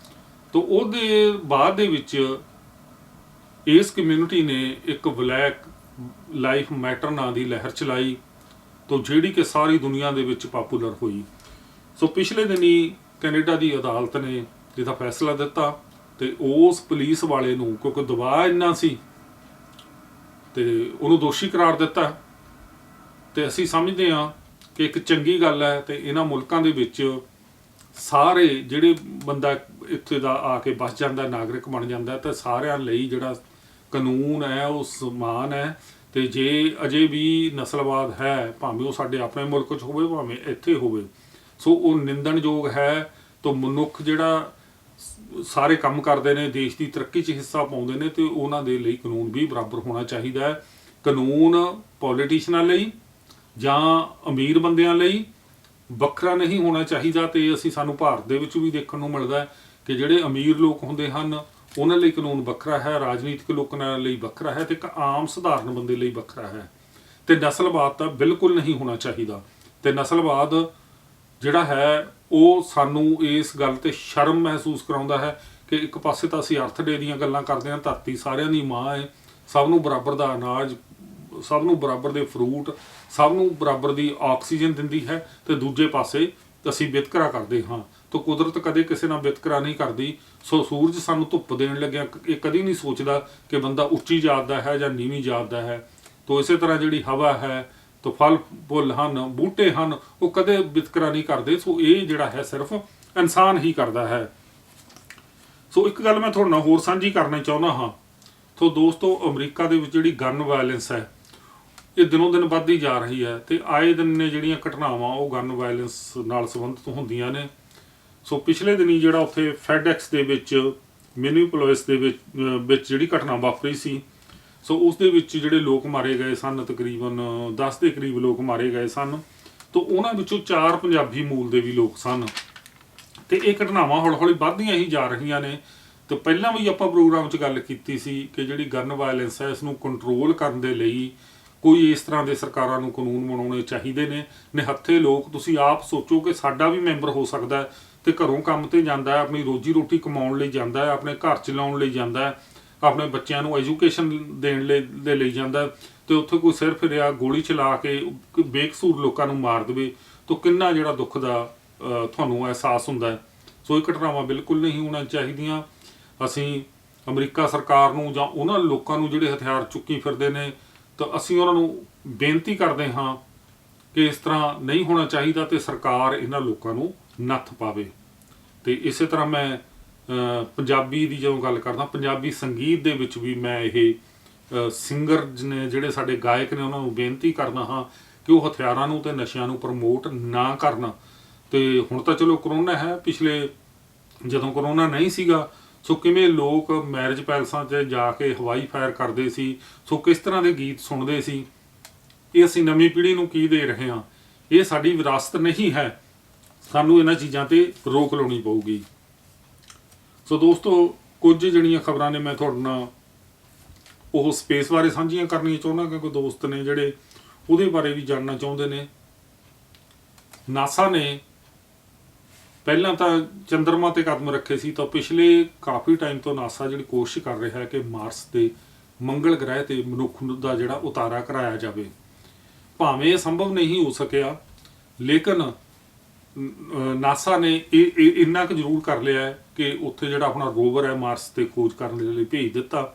ਤਾਂ ਉਹਦੇ ਬਾਅਦ ਦੇ ਵਿੱਚ ਇਸ ਕਮਿਊਨਿਟੀ ਨੇ ਇੱਕ ਬਲੈਕ ਲਾਈਫ ਮੈਟਰ ਨਾਂ ਦੀ ਲਹਿਰ ਚਲਾਈ, ਤੋਂ ਜਿਹੜੀ ਕਿ ਸਾਰੀ ਦੁਨੀਆ ਦੇ ਵਿੱਚ ਪਾਪੂਲਰ ਹੋਈ। ਸੋ ਪਿਛਲੇ ਦਿਨੀ ਕੈਨੇਡਾ ਦੀ ਅਦਾਲਤ ਨੇ ਇਹਦਾ ਫੈਸਲਾ ਦਿੱਤਾ ਤੇ ਉਸ ਪੁਲਿਸ ਵਾਲੇ ਨੂੰ, ਕਿਉਂਕਿ ਦਬਾਅ ਇੰਨਾ ਸੀ, ਤੇ ਉਹਨੂੰ ਦੋਸ਼ੀ ਕਰਾਰ ਦਿੱਤਾ। ਤੇ ਅਸੀਂ ਸਮਝਦੇ ਹਾਂ ਕਿ ਇੱਕ ਚੰਗੀ ਗੱਲ ਹੈ। ਤੇ ਇਹਨਾਂ ਮੁਲਕਾਂ ਦੇ ਵਿੱਚ ਸਾਰੇ ਜਿਹੜੇ ਬੰਦਾ ਇੱਥੇ ਦਾ ਆ ਕੇ ਬਸ ਜਾਂਦਾ, ਨਾਗਰਿਕ ਬਣ ਜਾਂਦਾ, ਤੇ ਸਾਰਿਆਂ ਲਈ ਜਿਹੜਾ ਕਾਨੂੰਨ ਹੈ ਉਹ ਸਮਾਨ ਹੈ। ਤੇ ਜੇ ਅਜੇ ਵੀ ਨਸਲਵਾਦ ਹੈ, ਭਾਵੇਂ ਉਹ ਸਾਡੇ ਆਪਣੇ ਮੁਲਕ 'ਚ ਹੋਵੇ, ਭਾਵੇਂ ਇੱਥੇ ਹੋਵੇ, ਸੋ ਉਹ ਨਿੰਦਣਯੋਗ ਹੈ। ਤਾਂ ਮਨੁੱਖ ਜਿਹੜਾ ਸਾਰੇ ਕੰਮ ਕਰਦੇ ਨੇ, ਦੇਸ਼ ਦੀ ਤਰੱਕੀ 'ਚ ਹਿੱਸਾ ਪਾਉਂਦੇ ਨੇ, ਤੇ ਉਹਨਾਂ ਦੇ ਲਈ ਕਾਨੂੰਨ ਵੀ ਬਰਾਬਰ ਹੋਣਾ ਚਾਹੀਦਾ ਹੈ। ਕਾਨੂੰਨ ਪੋਲੀਟੀਸ਼ੀਅਨਾਂ ਲਈ ਜਾਂ ਅਮੀਰ ਬੰਦਿਆਂ ਲਈ ਵੱਖਰਾ ਨਹੀਂ ਹੋਣਾ ਚਾਹੀਦਾ। ਤੇ ਸਾਨੂੰ ਭਾਰਤ ਦੇ ਵਿੱਚ ਵੀ ਦੇਖਣ ਨੂੰ ਮਿਲਦਾ ਹੈ ਕਿ ਜਿਹੜੇ ਅਮੀਰ ਲੋਕ ਹੁੰਦੇ ਹਨ ਉਹਨਾਂ ਲਈ ਕਾਨੂੰਨ ਵੱਖਰਾ ਹੈ, ਰਾਜਨੀਤਿਕ ਲੋਕਾਂ ਲਈ ਵੱਖਰਾ ਹੈ, ਤੇ ਇੱਕ ਆਮ ਸਧਾਰਨ ਬੰਦੇ ਲਈ ਵੱਖਰਾ ਹੈ। ਤੇ ਨਸਲਵਾਦ ਤਾਂ ਬਿਲਕੁਲ ਨਹੀਂ ਹੋਣਾ ਚਾਹੀਦਾ। ਤੇ ਨਸਲਵਾਦ ਜਿਹੜਾ ਹੈ ਉਹ ਸਾਨੂੰ ਇਸ ਗੱਲ ਤੇ ਸ਼ਰਮ ਮਹਿਸੂਸ ਕਰਾਉਂਦਾ ਹੈ ਕਿ ਇੱਕ ਪਾਸੇ ਤਾਂ ਅਸੀਂ ਅਰਥ ਡੇ ਦੀਆਂ ਗੱਲਾਂ ਕਰਦੇ ਹਾਂ, ਧਰਤੀ ਸਾਰਿਆਂ ਦੀ ਮਾਂ ਹੈ, ਸਭ ਨੂੰ ਬਰਾਬਰ ਦਾ ਅਨਾਜ, ਸਭ ਨੂੰ ਬਰਾਬਰ ਦੇ ਫਰੂਟ, ਸਭ ਨੂੰ ਬਰਾਬਰ ਦੀ ਆਕਸੀਜਨ ਦਿੰਦੀ ਹੈ, ਤੇ ਦੂਜੇ ਪਾਸੇ ਅਸੀਂ ਵਿਤਕਰਾ ਕਰਦੇ ਹਾਂ। ਤਾਂ ਕੁਦਰਤ ਕਦੇ ਕਿਸੇ ਨਾਲ ਵਿਤਕਰਾ ਨਹੀਂ ਕਰਦੀ। ਸੋ ਸੂਰਜ ਸਾਨੂੰ ਧੁੱਪ ਦੇਣ ਲੱਗਿਆ ਇਹ ਕਦੀ ਨਹੀਂ ਸੋਚਦਾ ਕਿ ਬੰਦਾ ਉੱਚੀ ਜਾਤ ਦਾ ਹੈ ਜਾਂ ਨੀਵੀਂ ਜਾਤ ਦਾ ਹੈ। ਤਾਂ ਇਸੇ ਤਰ੍ਹਾਂ ਜਿਹੜੀ ਹਵਾ ਹੈ, ਤਾਂ ਫਲ ਫੁੱਲ ਹਨ, ਬੂਟੇ ਹਨ, ਉਹ ਕਦੇ ਵਿਤਕਰਾ ਨਹੀਂ ਕਰਦੇ। ਸੋ ਇਹ ਜਿਹੜਾ ਹੈ ਸਿਰਫ ਇਨਸਾਨ ਹੀ ਕਰਦਾ ਹੈ। ਸੋ ਇੱਕ ਗੱਲ ਮੈਂ ਤੁਹਾਡੇ ਨਾਲ ਹੋਰ ਸਾਂਝੀ ਕਰਨਾ ਚਾਹੁੰਦਾ ਹਾਂ। ਸੋ ਦੋਸਤੋ, ਅਮਰੀਕਾ ਦੇ ਵਿੱਚ ਜਿਹੜੀ ਗਨ ਵਾਇਲੈਂਸ ਹੈ ਇਹ ਦਿਨੋਂ ਦਿਨ ਵੱਧਦੀ ਜਾ ਰਹੀ ਹੈ। ਤੇ ਆਏ ਦਿਨ ਨੇ ਜਿਹੜੀਆਂ ਘਟਨਾਵਾਂ ਉਹ ਗਨ ਵਾਇਲੈਂਸ ਨਾਲ ਸੰਬੰਧਿਤ ਹੁੰਦੀਆਂ ਨੇ। ਸੋ ਪਿਛਲੇ ਦਿਨੀ ਜਿਹੜਾ ਉੱਥੇ ਫੈਡਐਕਸ ਦੇ ਵਿੱਚ, ਮਿਨੀਪੋਲਿਸ ਦੇ ਵਿੱਚ ਜਿਹੜੀ ਘਟਨਾ ਵਾਪਰੀ ਸੀ, ਸੋ ਉਸ ਦੇ ਵਿੱਚ ਜਿਹੜੇ ਲੋਕ ਮਾਰੇ ਗਏ ਸਨ, ਤਕਰੀਬਨ 10 ਦੇ ਕਰੀਬ ਲੋਕ ਮਾਰੇ ਗਏ ਸਨ। ਤਾਂ ਉਹਨਾਂ ਵਿੱਚੋਂ 4 ਪੰਜਾਬੀ ਮੂਲ ਦੇ ਵੀ ਲੋਕ ਸਨ। ਤੇ ਇਹ ਘਟਨਾਵਾਂ ਹੌਲੀ ਹੌਲੀ ਵੱਧਦੀਆਂ ਹੀ ਜਾ ਰਹੀਆਂ ਨੇ। ਤੇ ਪਹਿਲਾਂ ਵੀ ਆਪਾਂ ਪ੍ਰੋਗਰਾਮ 'ਚ ਗੱਲ ਕੀਤੀ ਸੀ ਕਿ ਜਿਹੜੀ ਗਨ ਵਾਇਲੈਂਸ ਹੈ ਇਸ ਨੂੰ ਕੰਟਰੋਲ ਕਰਨ ਦੇ ਲਈ ਕੋਈ ਇਸ ਤਰ੍ਹਾਂ ਦੇ ਸਰਕਾਰਾਂ ਨੂੰ ਕਾਨੂੰਨ ਬਣਾਉਣੇ ਚਾਹੀਦੇ ਨੇ। ਨਿਹੱਥੇ ਲੋਕ, ਤੁਸੀਂ ਆਪ ਸੋਚੋ ਕਿ ਸਾਡਾ ਵੀ ਮੈਂਬਰ ਹੋ ਸਕਦਾ ਹੈ ਤੇ ਘਰੋਂ ਕੰਮ ਤੇ ਜਾਂਦਾ ਹੈ, ਆਪਣੀ ਰੋਜੀ ਰੋਟੀ ਕਮਾਉਣ ਲਈ ਜਾਂਦਾ ਹੈ, ਆਪਣੇ ਘਰ ਚਲਾਉਣ ਲਈ ਜਾਂਦਾ ਹੈ, ਆਪਣੇ ਬੱਚਿਆਂ ਨੂੰ ਐਜੂਕੇਸ਼ਨ ਦੇਣ ਲਈ ਜਾਂਦਾ, ਤੇ ਉੱਥੇ ਕੋਈ ਸਿਰ ਫਿਰਿਆ ਗੋਲੀ ਚਲਾ ਕੇ ਬੇਕਸੂਰ ਲੋਕਾਂ ਨੂੰ ਮਾਰ ਦੇਵੇ, ਤਾਂ ਕਿੰਨਾ ਜਿਹੜਾ ਦੁੱਖ ਦਾ ਤੁਹਾਨੂੰ ਅਹਿਸਾਸ ਹੁੰਦਾ ਹੈ। ਸੋ ਇਹ ਘਟਨਾਵਾਂ ਬਿਲਕੁਲ ਨਹੀਂ ਹੋਣੀਆਂ ਚਾਹੀਦੀਆਂ। ਅਸੀਂ ਅਮਰੀਕਾ ਸਰਕਾਰ ਨੂੰ ਜਾਂ ਉਹਨਾਂ ਲੋਕਾਂ ਨੂੰ ਜਿਹੜੇ ਹਥਿਆਰ ਚੁੱਕੀ ਫਿਰਦੇ ਨੇ, ਤਾਂ ਅਸੀਂ ਉਹਨਾਂ ਨੂੰ ਬੇਨਤੀ ਕਰਦੇ ਹਾਂ ਕਿ ਇਸ ਤਰ੍ਹਾਂ ਨਹੀਂ ਹੋਣਾ ਚਾਹੀਦਾ, ਤੇ ਸਰਕਾਰ ਇਹਨਾਂ ਲੋਕਾਂ ਨੂੰ ਨੱਥ ਪਾਵੇ। ਤੇ ਇਸੇ ਤਰ੍ਹਾਂ ਮੈਂ ਪੰਜਾਬੀ ਦੀ ਜਦੋਂ ਗੱਲ ਕਰਦਾ, ਪੰਜਾਬੀ ਸੰਗੀਤ ਦੇ ਵਿੱਚ ਵੀ ਮੈਂ ਇਹ ਸਿੰਗਰ ਨੇ, ਜਿਹੜੇ ਸਾਡੇ ਗਾਇਕ ਨੇ, ਉਹਨਾਂ ਨੂੰ ਬੇਨਤੀ ਕਰਦਾ ਹਾਂ ਕਿ ਉਹ ਹਥਿਆਰਾਂ ਨੂੰ ਤੇ ਨਸ਼ਿਆਂ ਨੂੰ ਪ੍ਰਮੋਟ ਨਾ ਕਰਨ। ਤੇ ਹੁਣ ਤਾਂ ਚਲੋ ਕਰੋਨਾ ਹੈ, ਪਿਛਲੇ ਜਦੋਂ ਕਰੋਨਾ ਨਹੀਂ ਸੀਗਾ, ਸੋ ਕਿਵੇਂ ਲੋਕ ਮੈਰਿਜ ਪੈਲਸਾਂ 'ਚ ਜਾ ਕੇ ਹਵਾਈ ਫਾਇਰ ਕਰਦੇ ਸੀ, ਸੋ ਕਿਸ ਤਰ੍ਹਾਂ ਦੇ ਗੀਤ ਸੁਣਦੇ ਸੀ, ਇਹ ਅਸੀਂ ਨਵੀਂ ਪੀੜ੍ਹੀ ਨੂੰ ਕੀ ਦੇ ਰਹੇ ਹਾਂ। ਇਹ ਸਾਡੀ ਵਿਰਾਸਤ ਨਹੀਂ ਹੈ, ਸਾਨੂੰ ਇਹਨਾਂ ਚੀਜ਼ਾਂ ਤੇ ਰੋਕ ਲਾਉਣੀ ਪਊਗੀ। ਸੋ ਦੋਸਤੋ, ਕੁਝ ਜਿਹੜੀਆਂ ਖਬਰਾਂ ਨੇ ਮੈਂ ਤੁਹਾਡੇ ਨਾਲ ਉਹ ਸਪੇਸ ਬਾਰੇ ਸਾਂਝੀਆਂ ਕਰਨੀਆਂ ਚਾਹੁੰਦਾ, ਕਿਉਂਕਿ ਦੋਸਤ ਨੇ ਜਿਹੜੇ ਉਹਦੇ ਬਾਰੇ ਵੀ ਜਾਣਨਾ ਚਾਹੁੰਦੇ ਨੇ। ਨਾਸਾ ਨੇ ਪਹਿਲਾਂ ਤਾਂ ਚੰਦਰਮਾ ਤੇ ਕਦਮ ਰੱਖੇ ਸੀ, ਤਾਂ ਪਿਛਲੇ ਕਾਫੀ ਟਾਈਮ ਤੋਂ ਨਾਸਾ ਜਿਹੜੀ ਕੋਸ਼ਿਸ਼ ਕਰ ਰਿਹਾ ਹੈ ਕਿ ਮਾਰਸ ਤੇ, ਮੰਗਲ ਗ੍ਰਹਿ ਤੇ ਮਨੁੱਖ ਦਾ ਜਿਹੜਾ ਉਤਾਰਾ ਕਰਾਇਆ ਜਾਵੇ। ਭਾਵੇਂ ਇਹ ਸੰਭਵ ਨਹੀਂ ਹੋ ਸਕਿਆ, ਲੇਕਿਨ ਨਾਸਾ ਨੇ ਇਹ ਇੰਨਾ ਕੁ ਜ਼ਰੂਰ ਕਰ ਲਿਆ ਹੈ ਕਿ ਉੱਥੇ ਜਿਹੜਾ ਆਪਣਾ ਰੋਵਰ ਹੈ ਮਾਰਸ ਤੇ ਖੋਜ ਕਰਨ ਦੇ ਲਈ ਭੇਜ ਦਿੱਤਾ,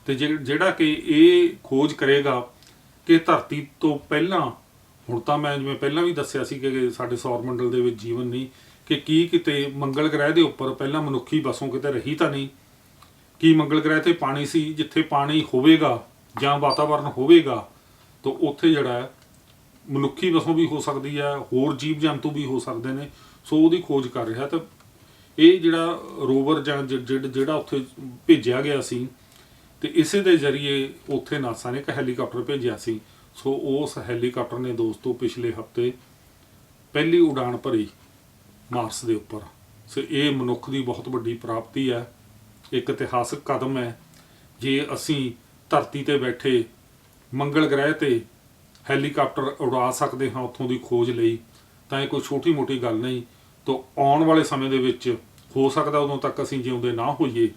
ਤੇ ਜਿਹੜਾ ਕਿ ਇਹ ਖੋਜ ਕਰੇਗਾ ਕਿ ਧਰਤੀ ਤੋਂ ਪਹਿਲਾਂ, ਹੁਣ ਤਾਂ ਮੈਂ ਜਿਵੇਂ ਪਹਿਲਾਂ ਵੀ ਦੱਸਿਆ ਸੀ ਕਿ ਸਾਡੇ ਸੌਰ ਮੰਡਲ ਦੇ ਵਿੱਚ ਜੀਵਨ ਨਹੀਂ, ਕਿ ਕੀ ਕਿਤੇ ਮੰਗਲ ਗ੍ਰਹਿ ਦੇ ਉੱਪਰ ਪਹਿਲਾਂ ਮਨੁੱਖੀ ਵਸੋਂ ਕਿਤੇ ਰਹੀ ਤਾਂ ਨਹੀਂ, ਕੀ ਮੰਗਲ ਗ੍ਰਹਿ ਤੇ ਪਾਣੀ ਸੀ, ਜਿੱਥੇ ਪਾਣੀ ਹੋਵੇਗਾ ਜਾਂ ਵਾਤਾਵਰਨ ਹੋਵੇਗਾ ਤਾਂ ਉੱਥੇ ਜਿਹੜਾ ਹੈ ਮਨੁੱਖੀ ਵਸੋਂ ਵੀ ਹੋ ਸਕਦੀ ਹੈ, ਹੋਰ ਜੀਵ ਜੰਤੂ ਵੀ ਹੋ ਸਕਦੇ ਨੇ। ਸੋ ਉਹਦੀ ਖੋਜ ਕਰ ਰਿਹਾ। ਤਾਂ ਇਹ ਜਿਹੜਾ ਰੋਵਰ ਜਾਂ ਜਿਹੜਾ ਉੱਥੇ ਭੇਜਿਆ ਗਿਆ ਸੀ, ਤੇ ਇਸੇ ਦੇ ਜ਼ਰੀਏ ਉੱਥੇ ਨਾਸਾ ਨੇ ਇੱਕ ਹੈਲੀਕਾਪਟਰ ਭੇਜਿਆ ਸੀ। ਸੋ ਉਸ ਹੈਲੀਕਾਪਟਰ ਨੇ ਦੋਸਤੋ ਪਿਛਲੇ ਹਫ਼ਤੇ ਪਹਿਲੀ ਉਡਾਨ ਭਰੀ ਮਾਰਸ ਦੇ ਉੱਪਰ। ਸੋ ਇਹ ਮਨੁੱਖ ਦੀ ਬਹੁਤ ਵੱਡੀ ਪ੍ਰਾਪਤੀ ਹੈ, ਇੱਕ ਇਤਿਹਾਸਕ ਕਦਮ ਹੈ। ਜੇ ਅਸੀਂ ਧਰਤੀ ਤੇ ਬੈਠੇ ਮੰਗਲ ਗ੍ਰਹਿ ਤੇ ਹੈਲੀਕਾਪਟਰ ਉਡਾ ਸਕਦੇ ਹਾਂ ਉੱਥੋਂ ਦੀ ਖੋਜ ਲਈ, ਤਾਂ ਇਹ ਕੋਈ ਛੋਟੀ ਮੋਟੀ ਗੱਲ ਨਹੀਂ। ਤਾਂ ਆਉਣ ਵਾਲੇ ਸਮੇਂ ਦੇ ਵਿੱਚ ਹੋ ਸਕਦਾ ਉਦੋਂ ਤੱਕ ਅਸੀਂ ਜਿਉਂਦੇ ਨਾ ਹੋਈਏ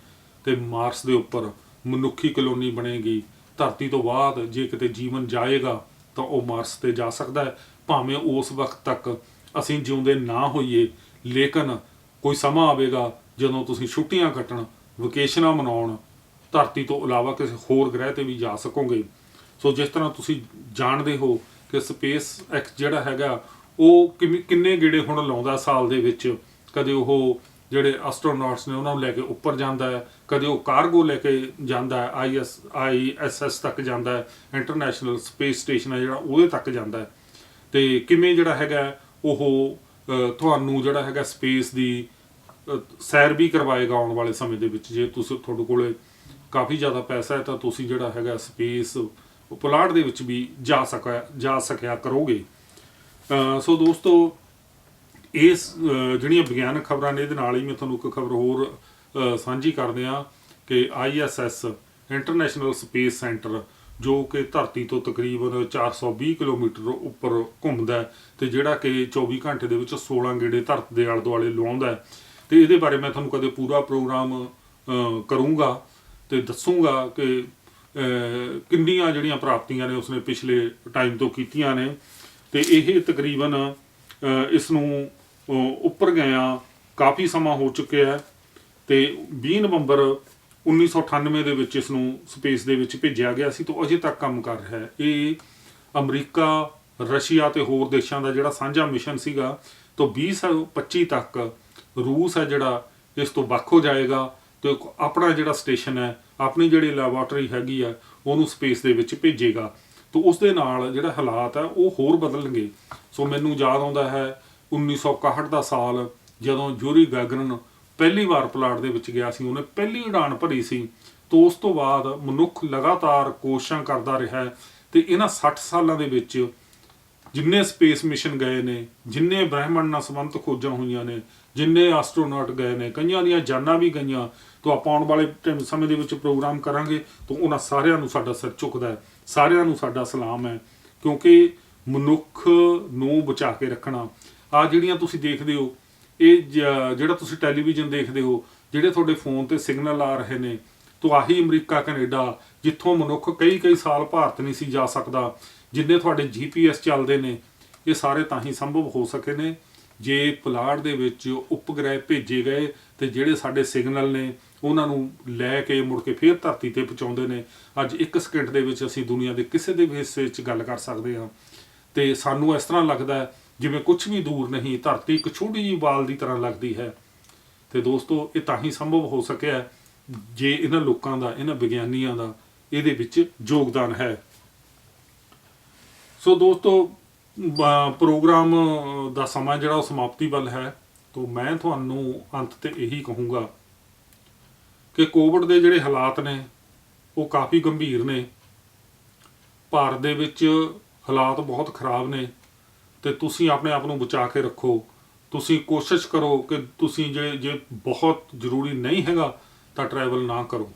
ਤੇ ਮਾਰਸ ਦੇ ਉੱਪਰ ਮਨੁੱਖੀ ਕਲੋਨੀ ਬਣੇਗੀ। ਧਰਤੀ ਤੋਂ ਬਾਅਦ ਜੇ ਕਿਤੇ ਜੀਵਨ ਜਾਏਗਾ ਤਾਂ ਉਹ ਮਾਰਸ ਤੇ ਜਾ ਸਕਦਾ ਹੈ, ਭਾਵੇਂ ਉਸ ਵਕਤ ਤੱਕ ਅਸੀਂ ਜਿਉਂਦੇ ਨਾ ਹੋਈਏ। ਲੇਕਿਨ ਕੋਈ ਸਮਾਂ ਆਵੇਗਾ ਜਦੋਂ ਤੁਸੀਂ ਛੁੱਟੀਆਂ ਕੱਟਣ, ਵਕੇਸ਼ਨਾਂ ਮਨਾਉਣ, ਧਰਤੀ ਤੋਂ ਇਲਾਵਾ ਕਿਸੇ ਹੋਰ ਗ੍ਰਹਿ ਤੇ ਵੀ ਜਾ ਸਕੋਗੇ। ਸੋ ਜਿਸ ਤਰ੍ਹਾਂ ਤੁਸੀਂ ਜਾਣਦੇ ਹੋ ਕਿ ਸਪੇਸ ਐਕਸ ਜਿਹੜਾ ਹੈਗਾ ਉਹ ਕਿੰਨੇ ਗੇੜੇ ਹੁਣ ਲਾਉਂਦਾ ਸਾਲ ਦੇ ਵਿੱਚ। ਕਦੇ ਉਹ ਜਿਹੜੇ ਐਸਟਰੋਨੌਟਸ ਨੇ ਉਹਨਾਂ ਨੂੰ ਲੈ ਕੇ ਉੱਪਰ ਜਾਂਦਾ ਹੈ, ਕਦੇ ਉਹ ਕਾਰਗੋ ਲੈ ਕੇ ਜਾਂਦਾ ਹੈ, ISS ਤੱਕ ਜਾਂਦਾ ਹੈ, ਇੰਟਰਨੈਸ਼ਨਲ ਸਪੇਸ ਸਟੇਸ਼ਨ ਹੈ ਜਿਹੜਾ ਉਹਦੇ ਤੱਕ ਜਾਂਦਾ ਹੈ। ਤੇ ਕਿਵੇਂ ਜਿਹੜਾ ਹੈਗਾ ਉਹ ਤੁਹਾਨੂੰ ਜਿਹੜਾ ਹੈਗਾ ਸਪੇਸ ਦੀ ਸੈਰ ਵੀ ਕਰਵਾਏਗਾ ਆਉਣ ਵਾਲੇ ਸਮੇਂ ਦੇ ਵਿੱਚ। ਜੇ ਤੁਹਾਡੇ ਕੋਲੇ ਕਾਫੀ ਜ਼ਿਆਦਾ ਪੈਸਾ ਹੈ ਤਾਂ ਤੁਸੀਂ ਜਿਹੜਾ ਹੈਗਾ ਸਪੇਸ ਪੁਲਾੜ ਦੇ ਵਿੱਚ ਵੀ ਜਾ ਸਕਿਆ ਕਰੋਗੇ। ਸੋ ਦੋਸਤੋ, ਇਸ ਜਿਹੜੀਆਂ ਵਿਗਿਆਨਕ ਖਬਰਾਂ ਨੇ ਇਹਦੇ ਨਾਲ ਹੀ ਮੈਂ ਤੁਹਾਨੂੰ ਇੱਕ ਖਬਰ ਹੋਰ ਸਾਂਝੀ ਕਰਦੇ ਹਾਂ ਕਿ ISS ਇੰਟਰਨੈਸ਼ਨਲ ਸਪੇਸ ਸੈਂਟਰ, ਜੋ ਕਿ ਧਰਤੀ ਤੋਂ ਤਕਰੀਬਨ 420 ਕਿਲੋਮੀਟਰ ਉੱਪਰ ਘੁੰਮਦਾ ਹੈ ਤੇ ਜਿਹੜਾ ਕਿ 24 ਘੰਟੇ ਦੇ ਵਿੱਚ 16 ਗੇੜੇ ਧਰਤੀ ਦੇ ਆਲੇ ਦੁਆਲੇ ਲਵਾਉਂਦਾ ਹੈ। ਤੇ ਇਹਦੇ ਬਾਰੇ ਮੈਂ ਤੁਹਾਨੂੰ ਕਦੇ ਪੂਰਾ ਪ੍ਰੋਗਰਾਮ ਕਰੂੰਗਾ ਤੇ ਦੱਸੂਗਾ ਕਿ ਕਿੰਨੀਆਂ ਜਿਹੜੀਆਂ ਪ੍ਰਾਪਤੀਆਂ ਨੇ ਉਸਨੇ ਪਿਛਲੇ ਟਾਈਮ ਤੋਂ ਕੀਤੀਆਂ ਨੇ। ਤੇ ਇਹ ਤਕਰੀਬਨ ਇਸ ਨੂੰ ਉੱਪਰ ਗਿਆ ਕਾਫੀ ਸਮਾਂ ਹੋ ਚੁੱਕਿਆ ਹੈ ਤੇ 20 ਨਵੰਬਰ 1998 ਦੇ ਵਿੱਚ ਇਸ ਨੂੰ ਸਪੇਸ ਦੇ ਵਿੱਚ ਭੇਜਿਆ ਗਿਆ ਸੀ, ਤੋਂ ਅਜੇ ਤੱਕ ਕੰਮ ਕਰ ਰਿਹਾ ਹੈ। ਇਹ ਅਮਰੀਕਾ, ਰਸ਼ੀਆ ਤੇ ਹੋਰ ਦੇਸ਼ਾਂ ਦਾ ਜਿਹੜਾ ਸਾਂਝਾ ਮਿਸ਼ਨ ਸੀਗਾ। ਤੋਂ 2025 ਤੱਕ ਰੂਸ ਹੈ ਜਿਹੜਾ ਇਸ ਤੋਂ ਵੱਖ ਹੋ ਜਾਏਗਾ ਤੇ ਆਪਣਾ ਜਿਹੜਾ ਸਟੇਸ਼ਨ ਹੈ, ਆਪਣੀ ਜਿਹੜੀ ਲੈਬੋਰਟਰੀ ਹੈਗੀ ਆ, ਉਹਨੂੰ ਸਪੇਸ ਦੇ ਵਿੱਚ ਭੇਜੇਗਾ। ਤਾਂ ਉਸ ਦੇ ਨਾਲ ਜਿਹੜਾ ਹਾਲਾਤ ਹੈ ਉਹ ਹੋਰ ਬਦਲਣਗੇ। ਸੋ ਮੈਨੂੰ ਯਾਦ ਆਉਂਦਾ ਹੈ 1961 ਦਾ ਸਾਲ, ਜਦੋਂ ਯੂਰੀ ਗੈਗਰਨ ਪਹਿਲੀ ਵਾਰ ਪੁਲਾੜ ਦੇ ਵਿੱਚ ਗਿਆ ਸੀ, ਉਹਨੇ ਪਹਿਲੀ ਉਡਾਨ ਭਰੀ ਸੀ। ਤੋਂ ਉਸ ਤੋਂ ਬਾਅਦ ਮਨੁੱਖ ਲਗਾਤਾਰ ਕੋਸ਼ਿਸ਼ਾਂ ਕਰਦਾ ਰਿਹਾ ਹੈ ਤੇ ਇਹਨਾਂ 60 ਸਾਲਾਂ ਦੇ ਵਿੱਚ ਜਿੰਨੇ ਸਪੇਸ ਮਿਸ਼ਨ ਗਏ ਨੇ, ਜਿੰਨੇ ਬ੍ਰਹਿਮੰਡ ਨਾਲ ਸੰਬੰਧਿਤ ਖੋਜਾਂ ਹੋਈਆਂ ਨੇ, ਜਿੰਨੇ ਐਸਟਰੋਨੌਟ ਗਏ ਨੇ, ਕਈਆਂ ਦੀਆਂ ਜਾਨਾਂ ਵੀ ਗਈਆਂ। ਤੋਂ ਆਪਾਂ ਆਉਣ ਵਾਲੇ ਸਮੇਂ ਦੇ ਵਿੱਚ ਪ੍ਰੋਗਰਾਮ ਕਰਾਂਗੇ। ਤੋਂ ਉਹਨਾਂ ਸਾਰਿਆਂ ਨੂੰ ਸਾਡਾ ਸਿਰ ਝੁਕਦਾ ਹੈ, ਸਾਰਿਆਂ ਨੂੰ ਸਾਡਾ ਸਲਾਮ ਹੈ, ਕਿਉਂਕਿ ਮਨੁੱਖ ਨੂੰ ਬਚਾ ਕੇ ਰੱਖਣਾ। ਆਹ ਜਿਹੜੀਆਂ ਤੁਸੀਂ ਦੇਖਦੇ ਹੋ, ਇਹ ਜਿਹੜਾ ਤੁਸੀਂ ਟੈਲੀਵਿਜ਼ਨ ਦੇਖਦੇ ਹੋ, ਜਿਹੜੇ ਤੁਹਾਡੇ ਫੋਨ ਤੇ ਸਿਗਨਲ ਆ ਰਹੇ ਨੇ, ਤੋਂ ਆਹੀ ਅਮਰੀਕਾ, ਕੈਨੇਡਾ, ਜਿੱਥੋਂ ਮਨੁੱਖ ਕਈ ਸਾਲ ਭਾਰਤ ਨਹੀਂ ਸੀ ਜਾ ਸਕਦਾ, ਜਿੰਨੇ ਤੁਹਾਡੇ GPS ਚੱਲਦੇ ਨੇ, ਇਹ ਸਾਰੇ ਤਾਂ ਹੀ ਸੰਭਵ ਹੋ ਸਕੇ ਨੇ ਜੇ ਪੁਲਾੜ ਦੇ ਵਿੱਚ ਉਪਗ੍ਰਹਿ ਭੇਜੇ ਗਏ ਤੇ ਜਿਹੜੇ ਸਾਡੇ ਸਿਗਨਲ ਨੇ ਉਹਨਾਂ ਨੂੰ ਲੈ ਕੇ ਮੁੜ ਕੇ ਫੇਰ ਧਰਤੀ ਤੇ ਪਹੁੰਚਾਉਂਦੇ ਨੇ। ਅੱਜ 1 ਸਕਿੰਟ ਦੇ ਵਿੱਚ ਅਸੀਂ ਦੁਨੀਆ ਦੇ ਕਿਸੇ ਦੇ ਵੀ ਹਿੱਸੇ 'ਚ ਗੱਲ ਕਰ ਸਕਦੇ ਹਾਂ ਤੇ ਸਾਨੂੰ ਇਸ ਤਰ੍ਹਾਂ ਲੱਗਦਾ ਜਿਵੇਂ ਕੁਝ ਵੀ ਦੂਰ ਨਹੀਂ, ਧਰਤੀ ਇੱਕ ਛੋਟੀ ਜਿਹੀ ਬਾਲ ਦੀ ਤਰ੍ਹਾਂ ਲੱਗਦੀ ਹੈ। ਤੇ ਦੋਸਤੋ, ਇਹ ਤਾਂ ਹੀ ਸੰਭਵ ਹੋ ਸਕਿਆ ਜੇ ਇਹਨਾਂ ਲੋਕਾਂ ਦਾ, ਇਹਨਾਂ ਵਿਗਿਆਨੀਆਂ ਦਾ ਇਹਦੇ ਵਿੱਚ ਯੋਗਦਾਨ ਹੈ। ਸੋ ਦੋਸਤੋ, ਪ੍ਰੋਗਰਾਮ ਦਾ ਸਮਾਂ ਜਿਹੜਾ ਉਹ ਸਮਾਪਤੀ ਵੱਲ ਹੈ। ਤੋਂ ਮੈਂ ਤੁਹਾਨੂੰ ਅੰਤ ਤੇ ਇਹੀ ਕਹੂੰਗਾ ਕਿ ਕੋਵਿਡ ਦੇ ਜਿਹੜੇ ਹਾਲਾਤ ਨੇ ਉਹ ਕਾਫੀ ਗੰਭੀਰ ਨੇ। ਭਾਰਤ ਦੇ ਵਿੱਚ ਹਾਲਾਤ ਬਹੁਤ ਖਰਾਬ ਨੇ ਤੇ ਤੁਸੀਂ ਆਪਣੇ ਆਪ ਨੂੰ ਬਚਾ ਕੇ ਰੱਖੋ। ਤੁਸੀਂ ਕੋਸ਼ਿਸ਼ ਕਰੋ ਕਿ ਤੁਸੀਂ ਜੇ ਬਹੁਤ ਜ਼ਰੂਰੀ ਨਹੀਂ ਹੈਗਾ ਤਾਂ ਟਰੈਵਲ ਨਾ ਕਰੋ।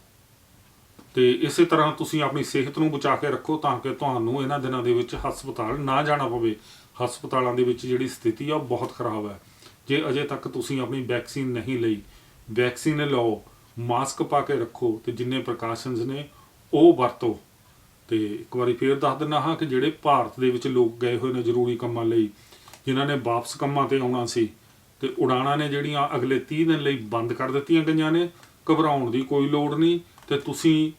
ਤੇ ਇਸੇ ਤਰ੍ਹਾਂ ਤੁਸੀਂ ਆਪਣੀ ਸਿਹਤ ਨੂੰ ਬਚਾ ਕੇ ਰੱਖੋ ਤਾਂ ਕਿ ਤੁਹਾਨੂੰ ਇਹਨਾਂ ਦਿਨਾਂ ਦੇ ਵਿੱਚ ਹਸਪਤਾਲ ਨਾ ਜਾਣਾ ਪਵੇ। ਹਸਪਤਾਲਾਂ ਦੇ ਵਿੱਚ ਜਿਹੜੀ ਸਥਿਤੀ ਆ ਉਹ ਬਹੁਤ ਖਰਾਬ ਹੈ। ਜੇ ਅਜੇ ਤੱਕ ਤੁਸੀਂ ਆਪਣੀ ਵੈਕਸੀਨ ਨਹੀਂ ਲਈ, ਵੈਕਸੀਨ ਲਓ, ਮਾਸਕ ਪਾ ਕੇ ਰੱਖੋ ਤੇ ਜਿੰਨੇ ਪ੍ਰੀਕਾਸ਼ਨਸ ਨੇ ਉਹ ਵਰਤੋ। ਤੇ ਇੱਕ ਵਾਰੀ ਫੇਰ ਦੱਸ ਦਿੰਦਾ ਹਾਂ ਕਿ ਜਿਹੜੇ ਭਾਰਤ ਦੇ ਵਿੱਚ ਲੋਕ ਗਏ ਹੋਏ ਨੇ ਜ਼ਰੂਰੀ ਕੰਮਾਂ ਲਈ, ਜਿਨ੍ਹਾਂ ਨੇ ਵਾਪਸ ਕੰਮਾਂ ਤੇ ਆਉਣਾ ਸੀ ਤੇ ਉਡਾਣਾਂ ਨੇ ਜਿਹੜੀਆਂ ਅਗਲੇ 30 ਦਿਨ ਲਈ ਬੰਦ ਕਰ ਦਿੱਤੀਆਂ ਗਈਆਂ ਨੇ। ਘਬਰਾਉਣ ਦੀ ਕੋਈ ਲੋੜ ਨਹੀਂ ਤੇ ਤੁਸੀਂ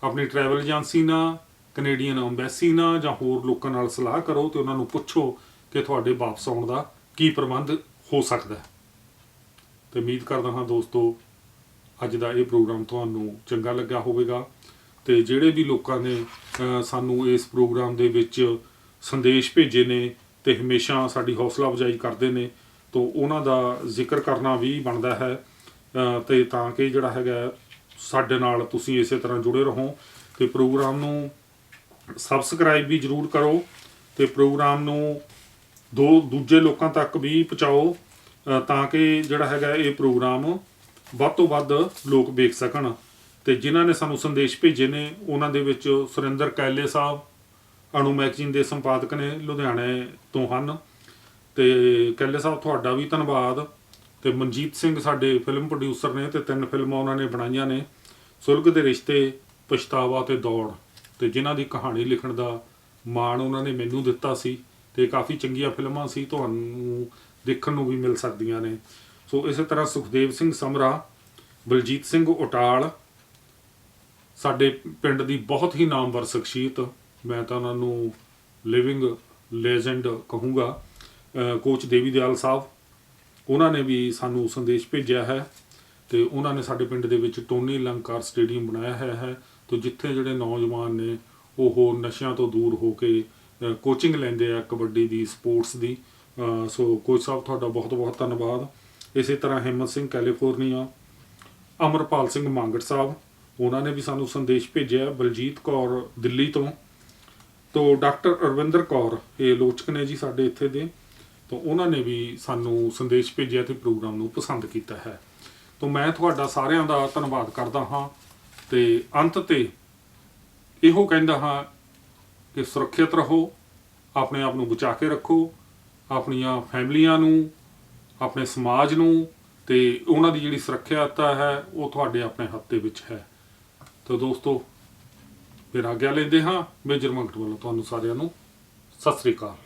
ਆਪਣੀ ਟਰੈਵਲ ਏਜੰਸੀ ਨਾਲ, ਕੈਨੇਡੀਅਨ ਅੰਬੈਸੀ ਨਾਲ ਜਾਂ ਹੋਰ ਲੋਕਾਂ ਨਾਲ ਸਲਾਹ ਕਰੋ ਤੇ ਉਹਨਾਂ ਨੂੰ ਪੁੱਛੋ ਕਿ ਤੁਹਾਡੇ ਵਾਪਸ ਆਉਣ ਦਾ ਕੀ ਪ੍ਰਬੰਧ ਹੋ ਸਕਦਾ ਹੈ। ਤੇ ਉਮੀਦ ਕਰਦਾ ਹਾਂ ਦੋਸਤੋ ਅੱਜ ਦਾ ਇਹ ਪ੍ਰੋਗਰਾਮ ਤੁਹਾਨੂੰ ਚੰਗਾ ਲੱਗਾ ਹੋਵੇਗਾ ਤੇ ਜਿਹੜੇ ਵੀ ਲੋਕਾਂ ਨੇ ਸਾਨੂੰ ਇਸ ਪ੍ਰੋਗਰਾਮ ਦੇ ਵਿੱਚ ਸੰਦੇਸ਼ ਭੇਜੇ ਨੇ ਤੇ ਹਮੇਸ਼ਾ ਸਾਡੀ ਹੌਸਲਾ ਅਫਜ਼ਾਈ ਕਰਦੇ ਨੇ ਤਾਂ ਉਹਨਾਂ ਦਾ ਜ਼ਿਕਰ ਕਰਨਾ ਵੀ ਬਣਦਾ ਹੈ ਤੇ ਤਾਂ ਕਿ ਜਿਹੜਾ ਹੈਗਾ ਸਾਡੇ ਨਾਲ ਤੁਸੀਂ ਇਸੇ ਤਰ੍ਹਾਂ ਜੁੜੇ ਰਹੋ ਤੇ ਪ੍ਰੋਗਰਾਮ ਨੂੰ ਸਬਸਕ੍ਰਾਈਬ ਵੀ ਜ਼ਰੂਰ ਕਰੋ ਤੇ ਪ੍ਰੋਗਰਾਮ ਨੂੰ ਦੂਜੇ ਲੋਕਾਂ ਤੱਕ ਵੀ ਪਹੁੰਚਾਓ ਤਾਂ ਕਿ ਜਿਹੜਾ ਹੈਗਾ ਇਹ ਪ੍ਰੋਗਰਾਮ ਵੱਧ ਤੋਂ ਵੱਧ ਲੋਕ ਵੇਖ ਸਕਣ। ਤੇ ਜਿਨ੍ਹਾਂ ਨੇ ਸਾਨੂੰ ਸੰਦੇਸ਼ ਭੇਜੇ ਨੇ ਉਹਨਾਂ ਦੇ ਵਿੱਚ ਸੁਰਿੰਦਰ ਕੈਲੇ ਸਾਹਿਬ ਅਣੂ ਮੈਗਜ਼ੀਨ ਦੇ ਸੰਪਾਦਕ ਨੇ, ਲੁਧਿਆਣੇ ਤੋਂ ਹਨ। ਤੇ ਕੈਲੇ ਸਾਹਿਬ ਤੁਹਾਡਾ ਵੀ ਧੰਨਵਾਦ। ਤੇ ਮਨਜੀਤ ਸਿੰਘ ਸਾਡੇ ਫਿਲਮ ਪ੍ਰੋਡਿਊਸਰ ਨੇ ਤੇ 3 ਫਿਲਮਾਂ ਉਹਨਾਂ ਨੇ ਬਣਾਈਆਂ ਨੇ, ਸੁਲਗ ਦੇ ਰਿਸ਼ਤੇ, ਪਛਤਾਵਾ ਤੇ ਦੌੜ, ਤੇ ਜਿਨ੍ਹਾਂ ਦੀ ਕਹਾਣੀ ਲਿਖਣ ਦਾ ਮਾਣ ਉਹਨਾਂ ਨੇ ਮੈਨੂੰ ਦਿੱਤਾ ਸੀ ਤੇ ਕਾਫੀ ਚੰਗੀਆਂ ਫਿਲਮਾਂ ਸੀ, ਤੁਹਾਨੂੰ ਦੇਖਣ ਨੂੰ ਵੀ ਮਿਲ ਸਕਦੀਆਂ ਨੇ। ਸੋ ਇਸੇ ਤਰ੍ਹਾਂ ਸੁਖਦੇਵ ਸਿੰਘ ਸਮਰਾ, ਬਲਜੀਤ ਸਿੰਘ ਉਟਾਲ, ਸਾਡੇ ਪਿੰਡ ਦੀ ਬਹੁਤ ਹੀ ਨਾਮਵਰ ਸ਼ਖਸੀਅਤ, ਮੈਂ ਤਾਂ ਉਹਨਾਂ ਨੂੰ ਲਿਵਿੰਗ ਲੈਜੈਂਡ ਕਹੂੰਗਾ, ਕੋਚ ਦੇਵੀ ਦਿਆਲ ਸਾਹਿਬ, ਉਹਨਾਂ ਨੇ ਵੀ ਸਾਨੂੰ ਸੰਦੇਸ਼ ਭੇਜਿਆ ਹੈ ਤੇ ਉਹਨਾਂ ਨੇ ਸਾਡੇ ਪਿੰਡ ਦੇ ਵਿੱਚ ਟੋਨੀ ਅਲੰਕਾਰ ਸਟੇਡੀਅਮ ਬਣਾਇਆ ਹੋਇਆ ਹੈ ਤੇ ਜਿੱਥੇ ਜਿਹੜੇ ਨੌਜਵਾਨ ਨੇ ਉਹ ਨਸ਼ਿਆਂ ਤੋਂ ਦੂਰ ਹੋ ਕੇ ਕੋਚਿੰਗ ਲੈਂਦੇ ਆ ਕਬੱਡੀ ਦੀ, ਸਪੋਰਟਸ ਦੀ। ਸੋ ਕੋਚ ਸਾਹਿਬ ਤੁਹਾਡਾ ਬਹੁਤ ਬਹੁਤ ਧੰਨਵਾਦ। ਇਸੇ ਤਰ੍ਹਾਂ ਹਿੰਮਤ ਸਿੰਘ ਕੈਲੀਫੋਰਨੀਆ, ਅਮਰਪਾਲ ਸਿੰਘ ਮਾਂਗਟ ਸਾਹਿਬ, ਉਹਨਾਂ ਨੇ ਵੀ ਸਾਨੂੰ ਸੰਦੇਸ਼ ਭੇਜਿਆ। ਬਲਜੀਤ ਕੌਰ ਦਿੱਲੀ ਤੋਂ ਡਾਕਟਰ ਅਰਵਿੰਦਰ ਕੌਰ, ਇਹ ਆਲੋਚਕ ਨੇ ਜੀ ਸਾਡੇ ਇੱਥੇ ਦੇ, ਤਾਂ ਉਹਨਾਂ ਨੇ ਵੀ ਸਾਨੂੰ ਸੰਦੇਸ਼ ਭੇਜਿਆ ਤੇ ਪ੍ਰੋਗਰਾਮ ਨੂੰ ਪਸੰਦ ਕੀਤਾ ਹੈ। ਤਾਂ ਮੈਂ ਤੁਹਾਡਾ ਸਾਰਿਆਂ ਦਾ ਧੰਨਵਾਦ ਕਰਦਾ ਹਾਂ ਤੇ ਅੰਤ ਤੇ ਇਹੋ ਕਹਿੰਦਾ ਹਾਂ ਕਿ ਸੁਰੱਖਿਅਤ ਰਹੋ, ਆਪਣੇ ਆਪ ਨੂੰ ਬਚਾ ਕੇ ਰੱਖੋ, ਆਪਣੀਆਂ ਫੈਮਲੀਆਂ ਨੂੰ, ਆਪਣੇ ਸਮਾਜ ਨੂੰ, ਤੇ ਉਹਨਾਂ ਦੀ ਜਿਹੜੀ ਸੁਰੱਖਿਅਤਾ ਹੈ ਉਹ ਤੁਹਾਡੇ ਆਪਣੇ ਹੱਥ ਦੇ ਵਿੱਚ ਹੈ। ਤਾਂ ਦੋਸਤੋ ਫਿਰ ਆਗਿਆ ਲੈਂਦੇ ਹਾਂ। ਮੇਜਰ ਮੰਗਟ ਵੱਲੋਂ ਤੁਹਾਨੂੰ ਸਾਰਿਆਂ ਨੂੰ ਸਤਿ ਸ੍ਰੀ ਅਕਾਲ।